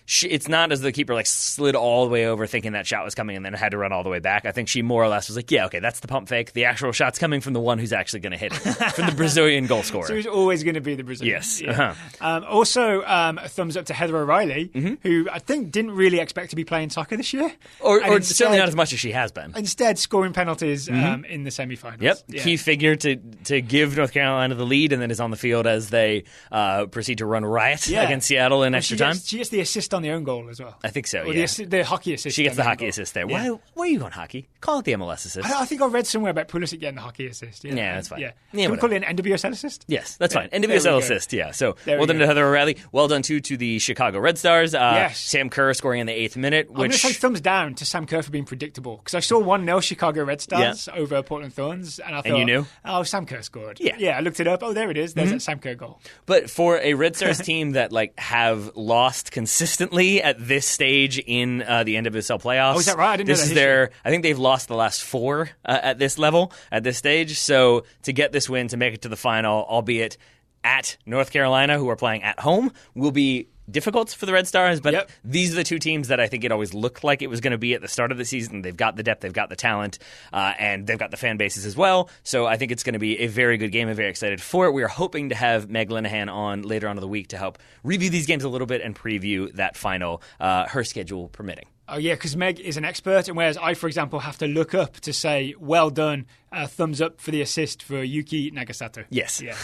[SPEAKER 1] it's not as the keeper slid all the way over thinking that shot was coming and then had to run all the way back. I think she more or less was okay, that's the pump fake. The actual shot's coming from the one who's actually going to hit it, from the Brazilian goal scorer.
[SPEAKER 2] So he's always going to be the Brazilian.
[SPEAKER 1] Yes.
[SPEAKER 2] Yeah. Also, a thumbs up to Heather O'Reilly, who I think didn't really expect to be playing soccer this year.
[SPEAKER 1] Or certainly not as much as she has been.
[SPEAKER 2] Instead, scoring penalties in the semifinals.
[SPEAKER 1] Yep. Yeah. Key figure to give North Carolina the lead, and then is on the field as they proceed to run riot against Seattle in extra time.
[SPEAKER 2] She gets the assist on the own goal as well.
[SPEAKER 1] I think so,
[SPEAKER 2] the hockey assist.
[SPEAKER 1] She gets the hockey assist there. Why are you going hockey? Call it the MLS assist.
[SPEAKER 2] I think I read somewhere about Pulisic getting the hockey assist.
[SPEAKER 1] Yeah, that's fine.
[SPEAKER 2] Yeah. Can we call it an NWSL assist?
[SPEAKER 1] Yes, that's fine. NWSL assist, So well done to Heather O'Reilly. Well done, too, to the Chicago Chicago Red Stars.
[SPEAKER 2] Yes.
[SPEAKER 1] Sam Kerr scoring in the 8th minute.
[SPEAKER 2] I'm going to say thumbs down to Sam Kerr for being predictable, because I saw 1-0 Chicago Red Stars over Portland Thorns, and I thought,
[SPEAKER 1] and you knew?
[SPEAKER 2] Oh, Sam Kerr scored.
[SPEAKER 1] Yeah.
[SPEAKER 2] I looked it up. Oh, there it is. There's that Sam Kerr goal.
[SPEAKER 1] But for a Red Stars team that have lost consistently at this stage in the NWSL playoffs.
[SPEAKER 2] Oh, is that right? I didn't know that.
[SPEAKER 1] This is I think they've lost the last 4 at this level, at this stage. So to get this win, to make it to the final, albeit at North Carolina, who are playing at home, will be difficult for the Red Stars, but these are the 2 teams that I think it always looked like it was going to be at the start of the season. They've got the depth, they've got the talent, and they've got the fan bases as well. So I think it's going to be a very good game. I'm very excited for it. We are hoping to have Meg Linehan on later on in the week to help review these games a little bit and preview that final, her schedule permitting.
[SPEAKER 2] Oh, yeah, because Meg is an expert, and whereas I, for example, have to look up to say, well done, thumbs up for the assist for Yuki Nagasato.
[SPEAKER 1] Yes.
[SPEAKER 2] Yeah.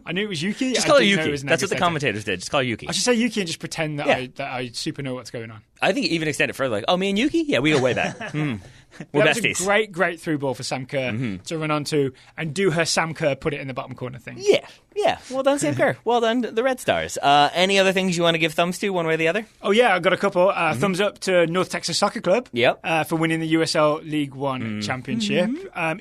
[SPEAKER 2] I knew it was Yuki.
[SPEAKER 1] Just call it Yuki. That's what the commentators did. Just call it Yuki.
[SPEAKER 2] I should say Yuki and just pretend that I super know what's going on.
[SPEAKER 1] I think even extend it further, me and Yuki? Yeah, we go way back. We're
[SPEAKER 2] that
[SPEAKER 1] besties.
[SPEAKER 2] Was a great through ball for Sam Kerr to run onto and do her Sam Kerr put it in the bottom corner thing.
[SPEAKER 1] Yeah. Well done, Sam Kerr. Well done, the Red Stars. Any other things you want to give thumbs to, one way or the other?
[SPEAKER 2] Oh, yeah, I've got a couple. Thumbs up to North Texas Soccer Club for winning the USL League One Championship,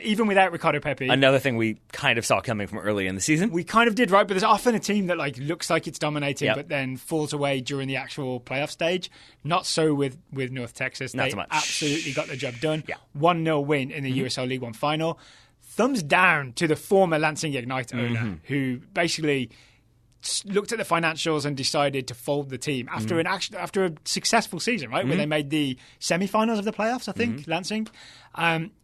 [SPEAKER 2] even without Ricardo Pepi.
[SPEAKER 1] Another thing we kind of saw coming from early in the season.
[SPEAKER 2] We kind of did, right? But there's often a team that looks like it's dominating, but then falls away during the actual playoff stage. Not so with North Texas.
[SPEAKER 1] Not
[SPEAKER 2] they
[SPEAKER 1] so much.
[SPEAKER 2] Absolutely got the job done.
[SPEAKER 1] Yeah.
[SPEAKER 2] 1-0 win in the USL League One final. Thumbs down to the former Lansing Ignite owner, who basically looked at the financials and decided to fold the team after after a successful season, right? Where they made the semi-finals of the playoffs, I think, Lansing.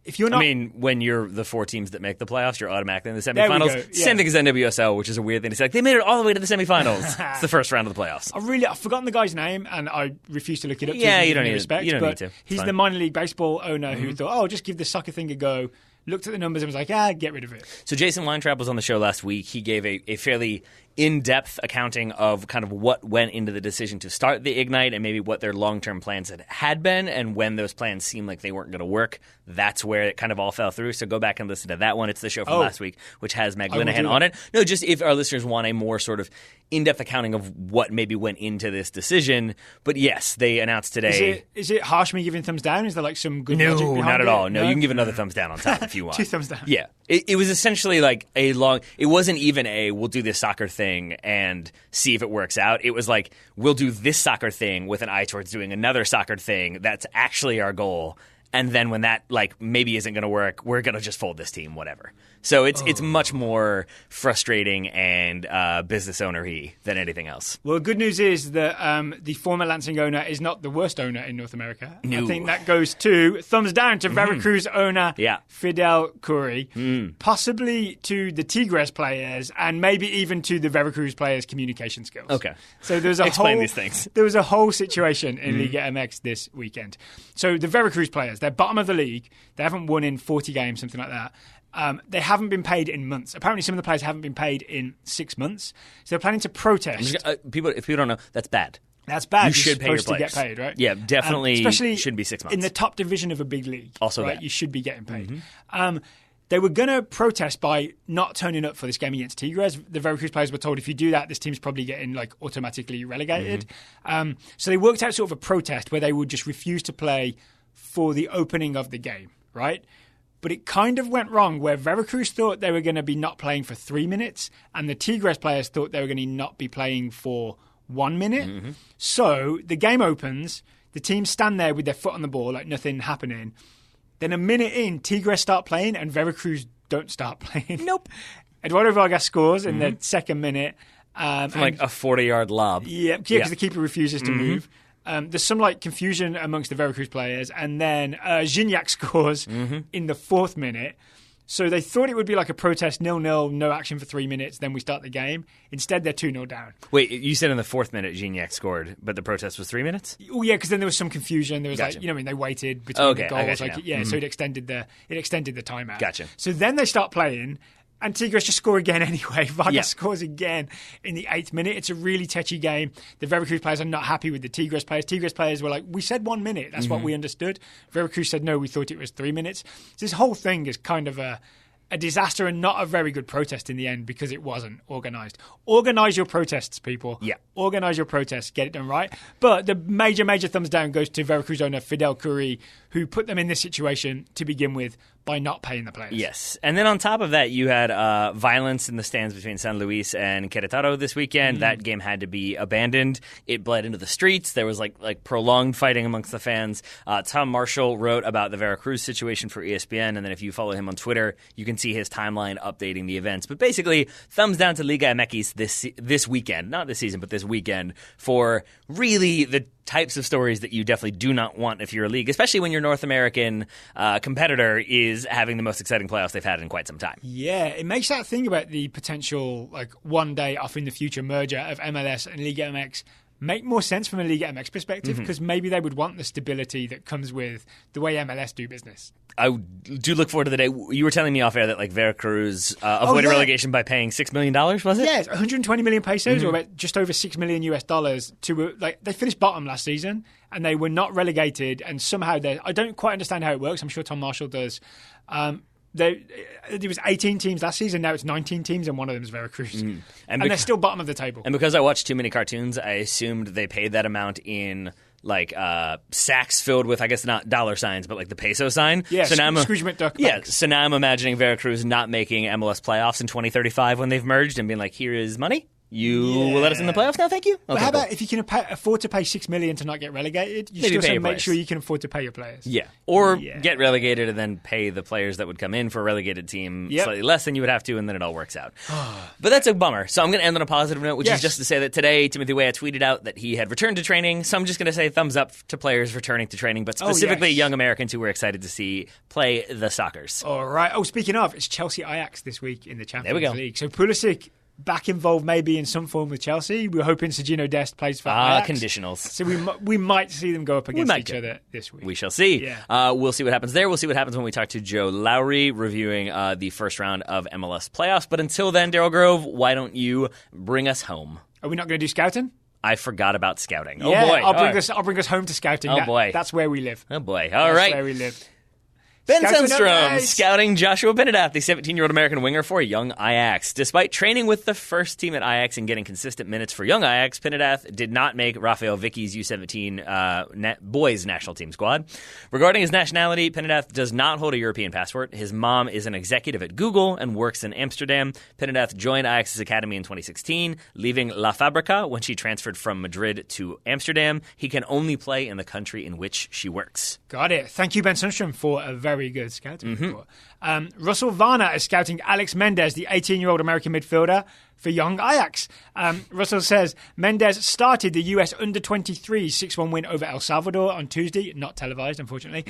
[SPEAKER 2] If you're not,
[SPEAKER 1] when you're the 4 teams that make the playoffs, you're automatically in the semifinals. Same thing as NWSL, which is a weird thing to say. They made it all the way to the semifinals. It's the first round of the playoffs. I've forgotten the guy's name, and I refuse to look it up.
[SPEAKER 2] Yeah,
[SPEAKER 1] you don't need to.
[SPEAKER 2] He's the minor league baseball owner who thought, just give the soccer thing a go. Looked at the numbers and was like, get rid of it.
[SPEAKER 1] So Jason Weintraub was on the show last week. He gave a fairly in-depth accounting of kind of what went into the decision to start the Ignite and maybe what their long-term plans had been, and when those plans seemed like they weren't going to work, that's where it kind of all fell through. So go back and listen to that one. It's the show from last week, which has Meg Linehan on it. No, just if our listeners want a more sort of in-depth accounting of what maybe went into this decision. But yes, they announced today.
[SPEAKER 2] Is it harsh me giving thumbs down? Is there some good logic behind it?
[SPEAKER 1] No, not at all. No, you can give another thumbs down on top if you want.
[SPEAKER 2] 2 thumbs down.
[SPEAKER 1] Yeah. It was essentially it wasn't even we'll do this soccer thing and see if it works out. It was we'll do this soccer thing with an eye towards doing another soccer thing. That's actually our goal. And then when that maybe isn't going to work, we're going to just fold this team, whatever. So it's much more frustrating and business owner-y than anything else.
[SPEAKER 2] Well, good news is that the former Lansing owner is not the worst owner in North America.
[SPEAKER 1] No.
[SPEAKER 2] I think that goes to thumbs down to Veracruz owner Fidel Curry, possibly to the Tigres players, and maybe even to the Veracruz players' communication skills.
[SPEAKER 1] Okay.
[SPEAKER 2] So there's
[SPEAKER 1] Explain these things.
[SPEAKER 2] There was a whole situation in Liga MX this weekend. So the Veracruz players, they're bottom of the league. They haven't won in 40 games, something like that. They haven't been paid in months. Apparently, some of the players haven't been paid in 6 months. So they're planning to protest.
[SPEAKER 1] If people don't know, that's bad.
[SPEAKER 2] That's bad.
[SPEAKER 1] You should pay your
[SPEAKER 2] to
[SPEAKER 1] players.
[SPEAKER 2] get paid, right?
[SPEAKER 1] Yeah, definitely.
[SPEAKER 2] Especially
[SPEAKER 1] shouldn't be 6 months.
[SPEAKER 2] In the top division of a big league.
[SPEAKER 1] Also,
[SPEAKER 2] right?
[SPEAKER 1] that.
[SPEAKER 2] You should be getting paid. They were going to protest by not turning up for this game against Tigres. The Veracruz players were told, if you do that, this team's probably getting automatically relegated. So they worked out sort of a protest where they would just refuse to play for the opening of the game, right? But it kind of went wrong where Veracruz thought they were going to be not playing for 3 minutes and the Tigres players thought they were going to not be playing for 1 minute. So the game opens, the teams stand there with their foot on the ball like nothing happening. Then a minute in, Tigres start playing and Veracruz don't start playing.
[SPEAKER 1] Nope.
[SPEAKER 2] Eduardo Vargas scores in the second minute.
[SPEAKER 1] From a 40-yard lob.
[SPEAKER 2] Yeah, because the keeper refuses to move. There's some confusion amongst the Veracruz players, and then Gignac scores in the 4th minute. So they thought it would be a protest, 0-0, no action for 3 minutes, then we start the game. Instead, they're 2-0 down.
[SPEAKER 1] Wait, you said in the 4th minute Gignac scored, but the protest was 3 minutes?
[SPEAKER 2] Oh, yeah, because then there was some confusion. There was
[SPEAKER 1] gotcha.
[SPEAKER 2] They waited between the goals. So it extended the timeout.
[SPEAKER 1] Gotcha.
[SPEAKER 2] So then they start playing. And Tigres just score again anyway. Vargas scores again in the 8th minute. It's a really touchy game. The Veracruz players are not happy with the Tigres players. Tigres players were we said 1 minute. That's what we understood. Veracruz said, no, we thought it was 3 minutes. So this whole thing is kind of a a disaster and not a very good protest in the end because it wasn't organised. Organise your protests, people.
[SPEAKER 1] Yeah.
[SPEAKER 2] Organise your protests. Get it done right. But the major thumbs down goes to Veracruz owner Fidel Curry, who put them in this situation to begin with by not paying the players.
[SPEAKER 1] Yes. And then on top of that, you had violence in the stands between San Luis and Querétaro this weekend. That game had to be abandoned. It bled into the streets. There was like prolonged fighting amongst the fans. Tom Marshall wrote about the Veracruz situation for ESPN, and then if you follow him on Twitter, you can see his timeline updating the events. But basically, thumbs down to Liga MX this weekend, not this season, but this weekend, for really the types of stories that you definitely do not want if you're a league, especially when your North American competitor is having the most exciting playoffs they've had in quite some time.
[SPEAKER 2] Yeah, it makes that thing about the potential, like, one day off in the future merger of MLS and Liga MX make more sense from a Liga MX perspective, because maybe they would want the stability that comes with the way MLS do business.
[SPEAKER 1] I do look forward to the day. You were telling me off air that like Veracruz avoided relegation by paying $6 million, was it?
[SPEAKER 2] Yeah, 120 million pesos, or about just over $6 million US to they finished bottom last season and they were not relegated. And somehow I don't quite understand how it works. I'm sure Tom Marshall does. There was 18 teams last season. Now it's 19 teams, and one of them is Veracruz. And they're still bottom of the table.
[SPEAKER 1] And because I watched too many cartoons, I assumed they paid that amount in like sacks filled with, I guess not dollar signs, but like the peso sign.
[SPEAKER 2] Yeah, so now Scrooge McDuck.
[SPEAKER 1] Yeah, so now I'm imagining Veracruz not making MLS playoffs in 2035 when they've merged and being like, here is money. You will let us in the playoffs now, thank you? Okay,
[SPEAKER 2] but how about if you can afford to pay $6 million to not get relegated, you
[SPEAKER 1] maybe
[SPEAKER 2] still make sure you can afford to pay your players.
[SPEAKER 1] Yeah. Or get relegated and then pay the players that would come in for a relegated team slightly less than you would have to, and then it all works out. But that's a bummer. So I'm going to end on a positive note, which is just to say that today Timothy Weah tweeted out that he had returned to training. So I'm just going to say thumbs up to players returning to training, but specifically young Americans who we're excited to see play the Soccers.
[SPEAKER 2] All right. Oh, speaking of, it's Chelsea Ajax this week in the Champions League. So Pulisic back involved maybe in some form with Chelsea. We're hoping Sergino Dest plays for Ajax.
[SPEAKER 1] Conditionals.
[SPEAKER 2] So we might see them go up against each other this week.
[SPEAKER 1] We shall see. Yeah. We'll see what happens there. We'll see what happens when we talk to Joe Lowry reviewing the first round of MLS playoffs. But until then, Daryl Grove, why don't you bring us home?
[SPEAKER 2] Are we not going to do scouting?
[SPEAKER 1] I forgot about scouting.
[SPEAKER 2] Yeah,
[SPEAKER 1] oh boy.
[SPEAKER 2] I'll bring us home to scouting.
[SPEAKER 1] Boy.
[SPEAKER 2] That's where we live.
[SPEAKER 1] Oh boy. All right.
[SPEAKER 2] That's where we live.
[SPEAKER 1] Ben Sundstrom scouting Joshua Pinedeth, the 17-year-old American winger for Young Ajax. Despite training with the first team at Ajax and getting consistent minutes for Young Ajax, Pinedeth did not make Rafael Vicky's U17 boys national team squad. Regarding his nationality, Pinedeth does not hold a European passport. His mom is an executive at Google and works in Amsterdam. Pinedeth joined Ajax's academy in 2016, leaving La Fabrica when she transferred from Madrid to Amsterdam. He can only play in the country in which she works.
[SPEAKER 2] Got it. Thank you, Ben Sundstrom, for a very good scouting report. Russell Varner is scouting Alex Mendez, the 18-year-old American midfielder for Young Ajax. Russell says Mendez started the US Under-23 6-1 win over El Salvador on Tuesday, not televised, unfortunately,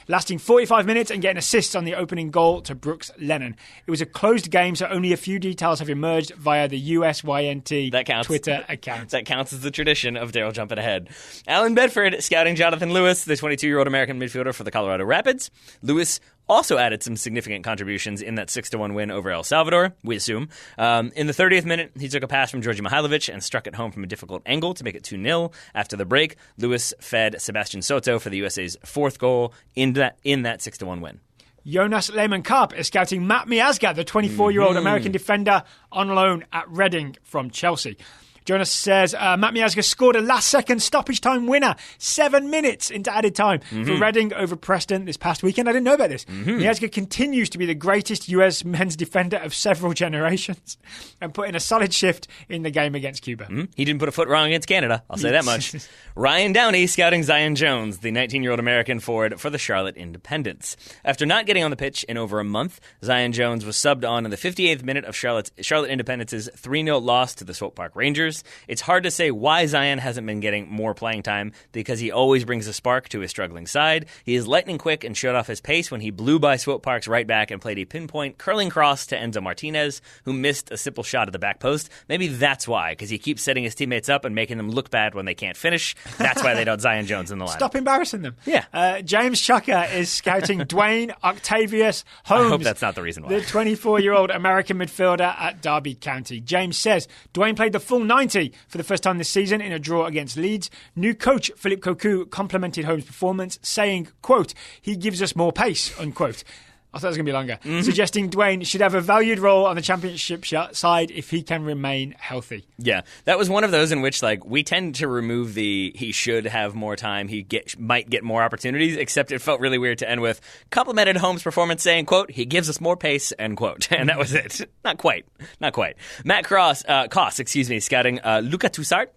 [SPEAKER 2] lasting 45 minutes and getting assists on the opening goal to Brooks Lennon. It was a closed game, so only a few details have emerged via the USYNT Twitter account.
[SPEAKER 1] That counts as the tradition of Daryl jumping ahead. Alan Bedford scouting Jonathan Lewis, the 22-year-old American midfielder for the Colorado Rapids. Lewis also added some significant contributions in that 6-1 win over El Salvador, we assume. In the 30th minute, he took a pass from Georgi Mihailovic and struck it home from a difficult angle to make it 2-0. After the break, Lewis fed Sebastian Soto for the USA's fourth goal in that 6-1 win.
[SPEAKER 2] Jonas Lehmann-Karp is scouting Matt Miazga, the 24-year-old American defender on loan at Reading from Chelsea. Jonas says Matt Miazga scored a last-second stoppage time winner 7 minutes into added time for Reading over Preston this past weekend. I didn't know about this. Miazga continues to be the greatest US men's defender of several generations and put in a solid shift in the game against Cuba.
[SPEAKER 1] He didn't put a foot wrong against Canada, I'll say that much. Ryan Downey scouting Zion Jones, the 19-year-old American forward for the Charlotte Independents. After not getting on the pitch in over a month, Zion Jones was subbed on in the 58th minute of Charlotte Independents' 3-0 loss to the Swope Park Rangers. It's hard to say why Zion hasn't been getting more playing time because he always brings a spark to his struggling side. He is lightning quick and showed off his pace when he blew by Swope Park's right back and played a pinpoint curling cross to Enzo Martinez, who missed a simple shot at the back post. Maybe that's why, because he keeps setting his teammates up and making them look bad when they can't finish. That's why they don't Zion Jones in the lineup.
[SPEAKER 2] Stop embarrassing them.
[SPEAKER 1] Yeah.
[SPEAKER 2] James Chucker is scouting Dwayne Octavius Holmes.
[SPEAKER 1] I hope that's not the reason why.
[SPEAKER 2] The 24-year-old American midfielder at Derby County. James says Dwayne played the full 90 for the first time this season in a draw against Leeds. New coach Philippe Cocu complimented Holmes' performance, saying, quote, "He gives us more pace," unquote. I thought it was going to be longer. Suggesting Dwayne should have a valued role on the championship side if he can remain healthy.
[SPEAKER 1] Yeah, that was one of those in which we tend to remove the he should have more time, might get more opportunities, except it felt really weird to end with complimented Holmes' performance saying, quote, he gives us more pace, end quote. And that was it. Not quite. Matt Koss, scouting Luca Toussaint,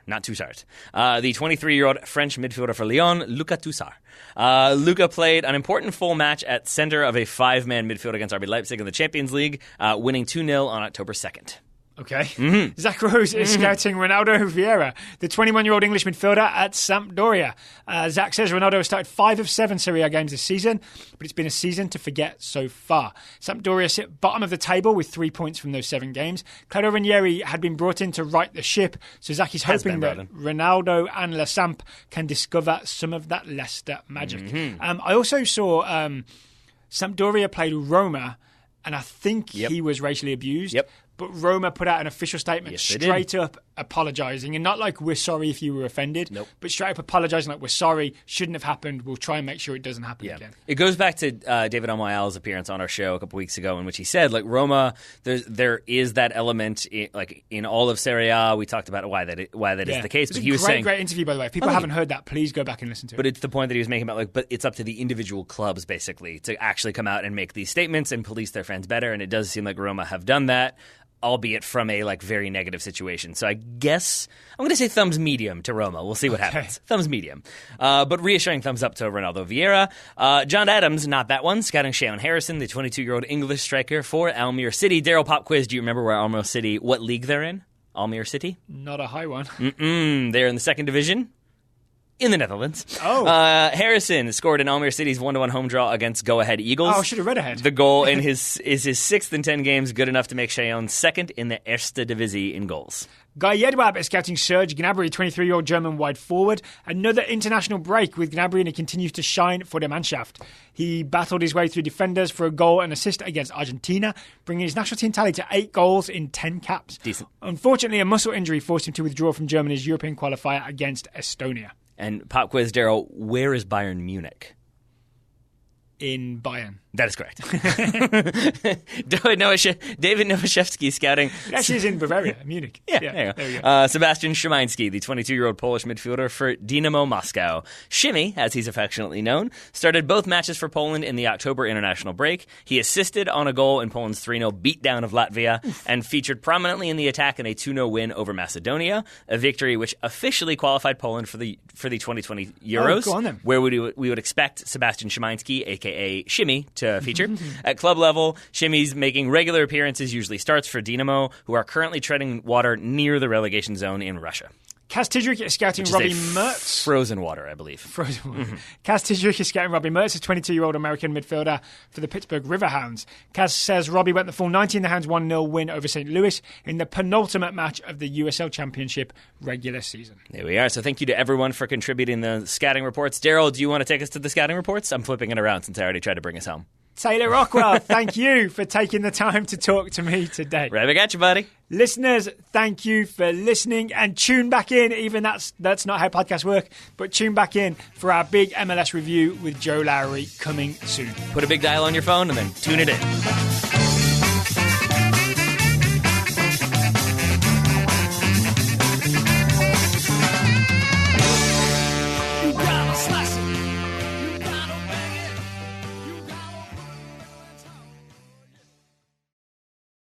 [SPEAKER 1] not Toussart. The 23-year-old French midfielder for Lyon, Luca Toussaint. Luca played an important full match at center of a 5-man midfield against RB Leipzig in the Champions League, winning 2-0 on October 2nd.
[SPEAKER 2] Okay. Zach Rose is scouting Ronaldo Vieira, the 21-year-old English midfielder at Sampdoria. Zach says Ronaldo has started 5 of 7 Serie A games this season, but it's been a season to forget so far. Sampdoria sit bottom of the table with 3 points from those 7 games. Claudio Ranieri had been brought in to right the ship, so Zach is hoping that Ronaldo and La Samp can discover some of that Leicester magic. I also saw Sampdoria played Roma, and I think he was racially abused.
[SPEAKER 1] Yep.
[SPEAKER 2] But Roma put out an official statement straight up apologising, and not like we're sorry if you were offended, but straight up apologising like we're sorry, shouldn't have happened, we'll try and make sure it doesn't happen again. It
[SPEAKER 1] goes back to David Omoyala's appearance on our show a couple weeks ago in which he said, Roma, there is that element in all of Serie A. We talked about why that is the case.
[SPEAKER 2] But he was saying, great interview, by the way. If people haven't heard that, please go back and listen to it.
[SPEAKER 1] But it's the point that he was making about but it's up to the individual clubs basically to actually come out and make these statements and police their fans better, and it does seem like Roma have done that, albeit from a very negative situation. So I guess I'm going to say thumbs medium to Roma. We'll see what happens. Thumbs medium. But reassuring thumbs up to Ronaldo Vieira. John Adams, not that one, scouting Shayon Harrison, the 22-year-old English striker for Almere City. Daryl, pop quiz. Do you remember what league they're in? Almere City?
[SPEAKER 2] Not a high one.
[SPEAKER 1] They're in the 2nd division. In the Netherlands. Harrison scored in Almere City's 1-1 home draw against Go Ahead Eagles.
[SPEAKER 2] I should have read ahead.
[SPEAKER 1] The goal is his 6th in 10 games, good enough to make Shayon 2nd in the Eerste Divisie in goals.
[SPEAKER 2] Guy Yedwab is scouting Serge Gnabry, 23-year-old German wide forward. Another international break with Gnabry, and he continues to shine for the Mannschaft. He battled his way through defenders for a goal and assist against Argentina, bringing his national team tally to 8 goals in 10 caps.
[SPEAKER 1] Decent.
[SPEAKER 2] Unfortunately, a muscle injury forced him to withdraw from Germany's European qualifier against Estonia.
[SPEAKER 1] And pop quiz, Daryl, where is Bayern Munich?
[SPEAKER 2] In Bayern.
[SPEAKER 1] That is correct. David Nowaszewski scouting.
[SPEAKER 2] It actually is in Bavaria, Munich.
[SPEAKER 1] There we go. Sebastian Szymański, the 22-year-old Polish midfielder for Dynamo Moscow. Shimmy, as he's affectionately known, started both matches for Poland in the October international break. He assisted on a goal in Poland's 3-0 beatdown of Latvia and featured prominently in the attack in a 2-0 win over Macedonia, a victory which officially qualified Poland for the 2020 Euros,
[SPEAKER 2] go on then.
[SPEAKER 1] where we would expect Sebastian Szymański, a.k.a. Shimmy, to feature. At club level, Shimmy's making regular appearances, usually starts for Dynamo, who are currently treading water near the relegation zone in Russia.
[SPEAKER 2] Kaz Tidrick is scouting Robbie Mertz.
[SPEAKER 1] Frozen water, I believe.
[SPEAKER 2] Frozen water. Kaz Tidrick is scouting Robbie Mertz, a 22-year-old American midfielder for the Pittsburgh Riverhounds. Kaz says Robbie went the full 90 in the Hounds' 1-0 win over St. Louis in the penultimate match of the USL Championship regular season.
[SPEAKER 1] There we are. So thank you to everyone for contributing the scouting reports. Daryl, do you want to take us to the scouting reports? I'm flipping it around since I already tried to bring us home.
[SPEAKER 2] Taylor Rockwell, thank you for taking the time to talk to me today.
[SPEAKER 1] Right back at you, buddy.
[SPEAKER 2] Listeners, thank you for listening, and tune back in. Even that's not how podcasts work, but tune back in for our big MLS review with Joe Lowry coming soon.
[SPEAKER 1] Put a big dial on your phone and then tune it in.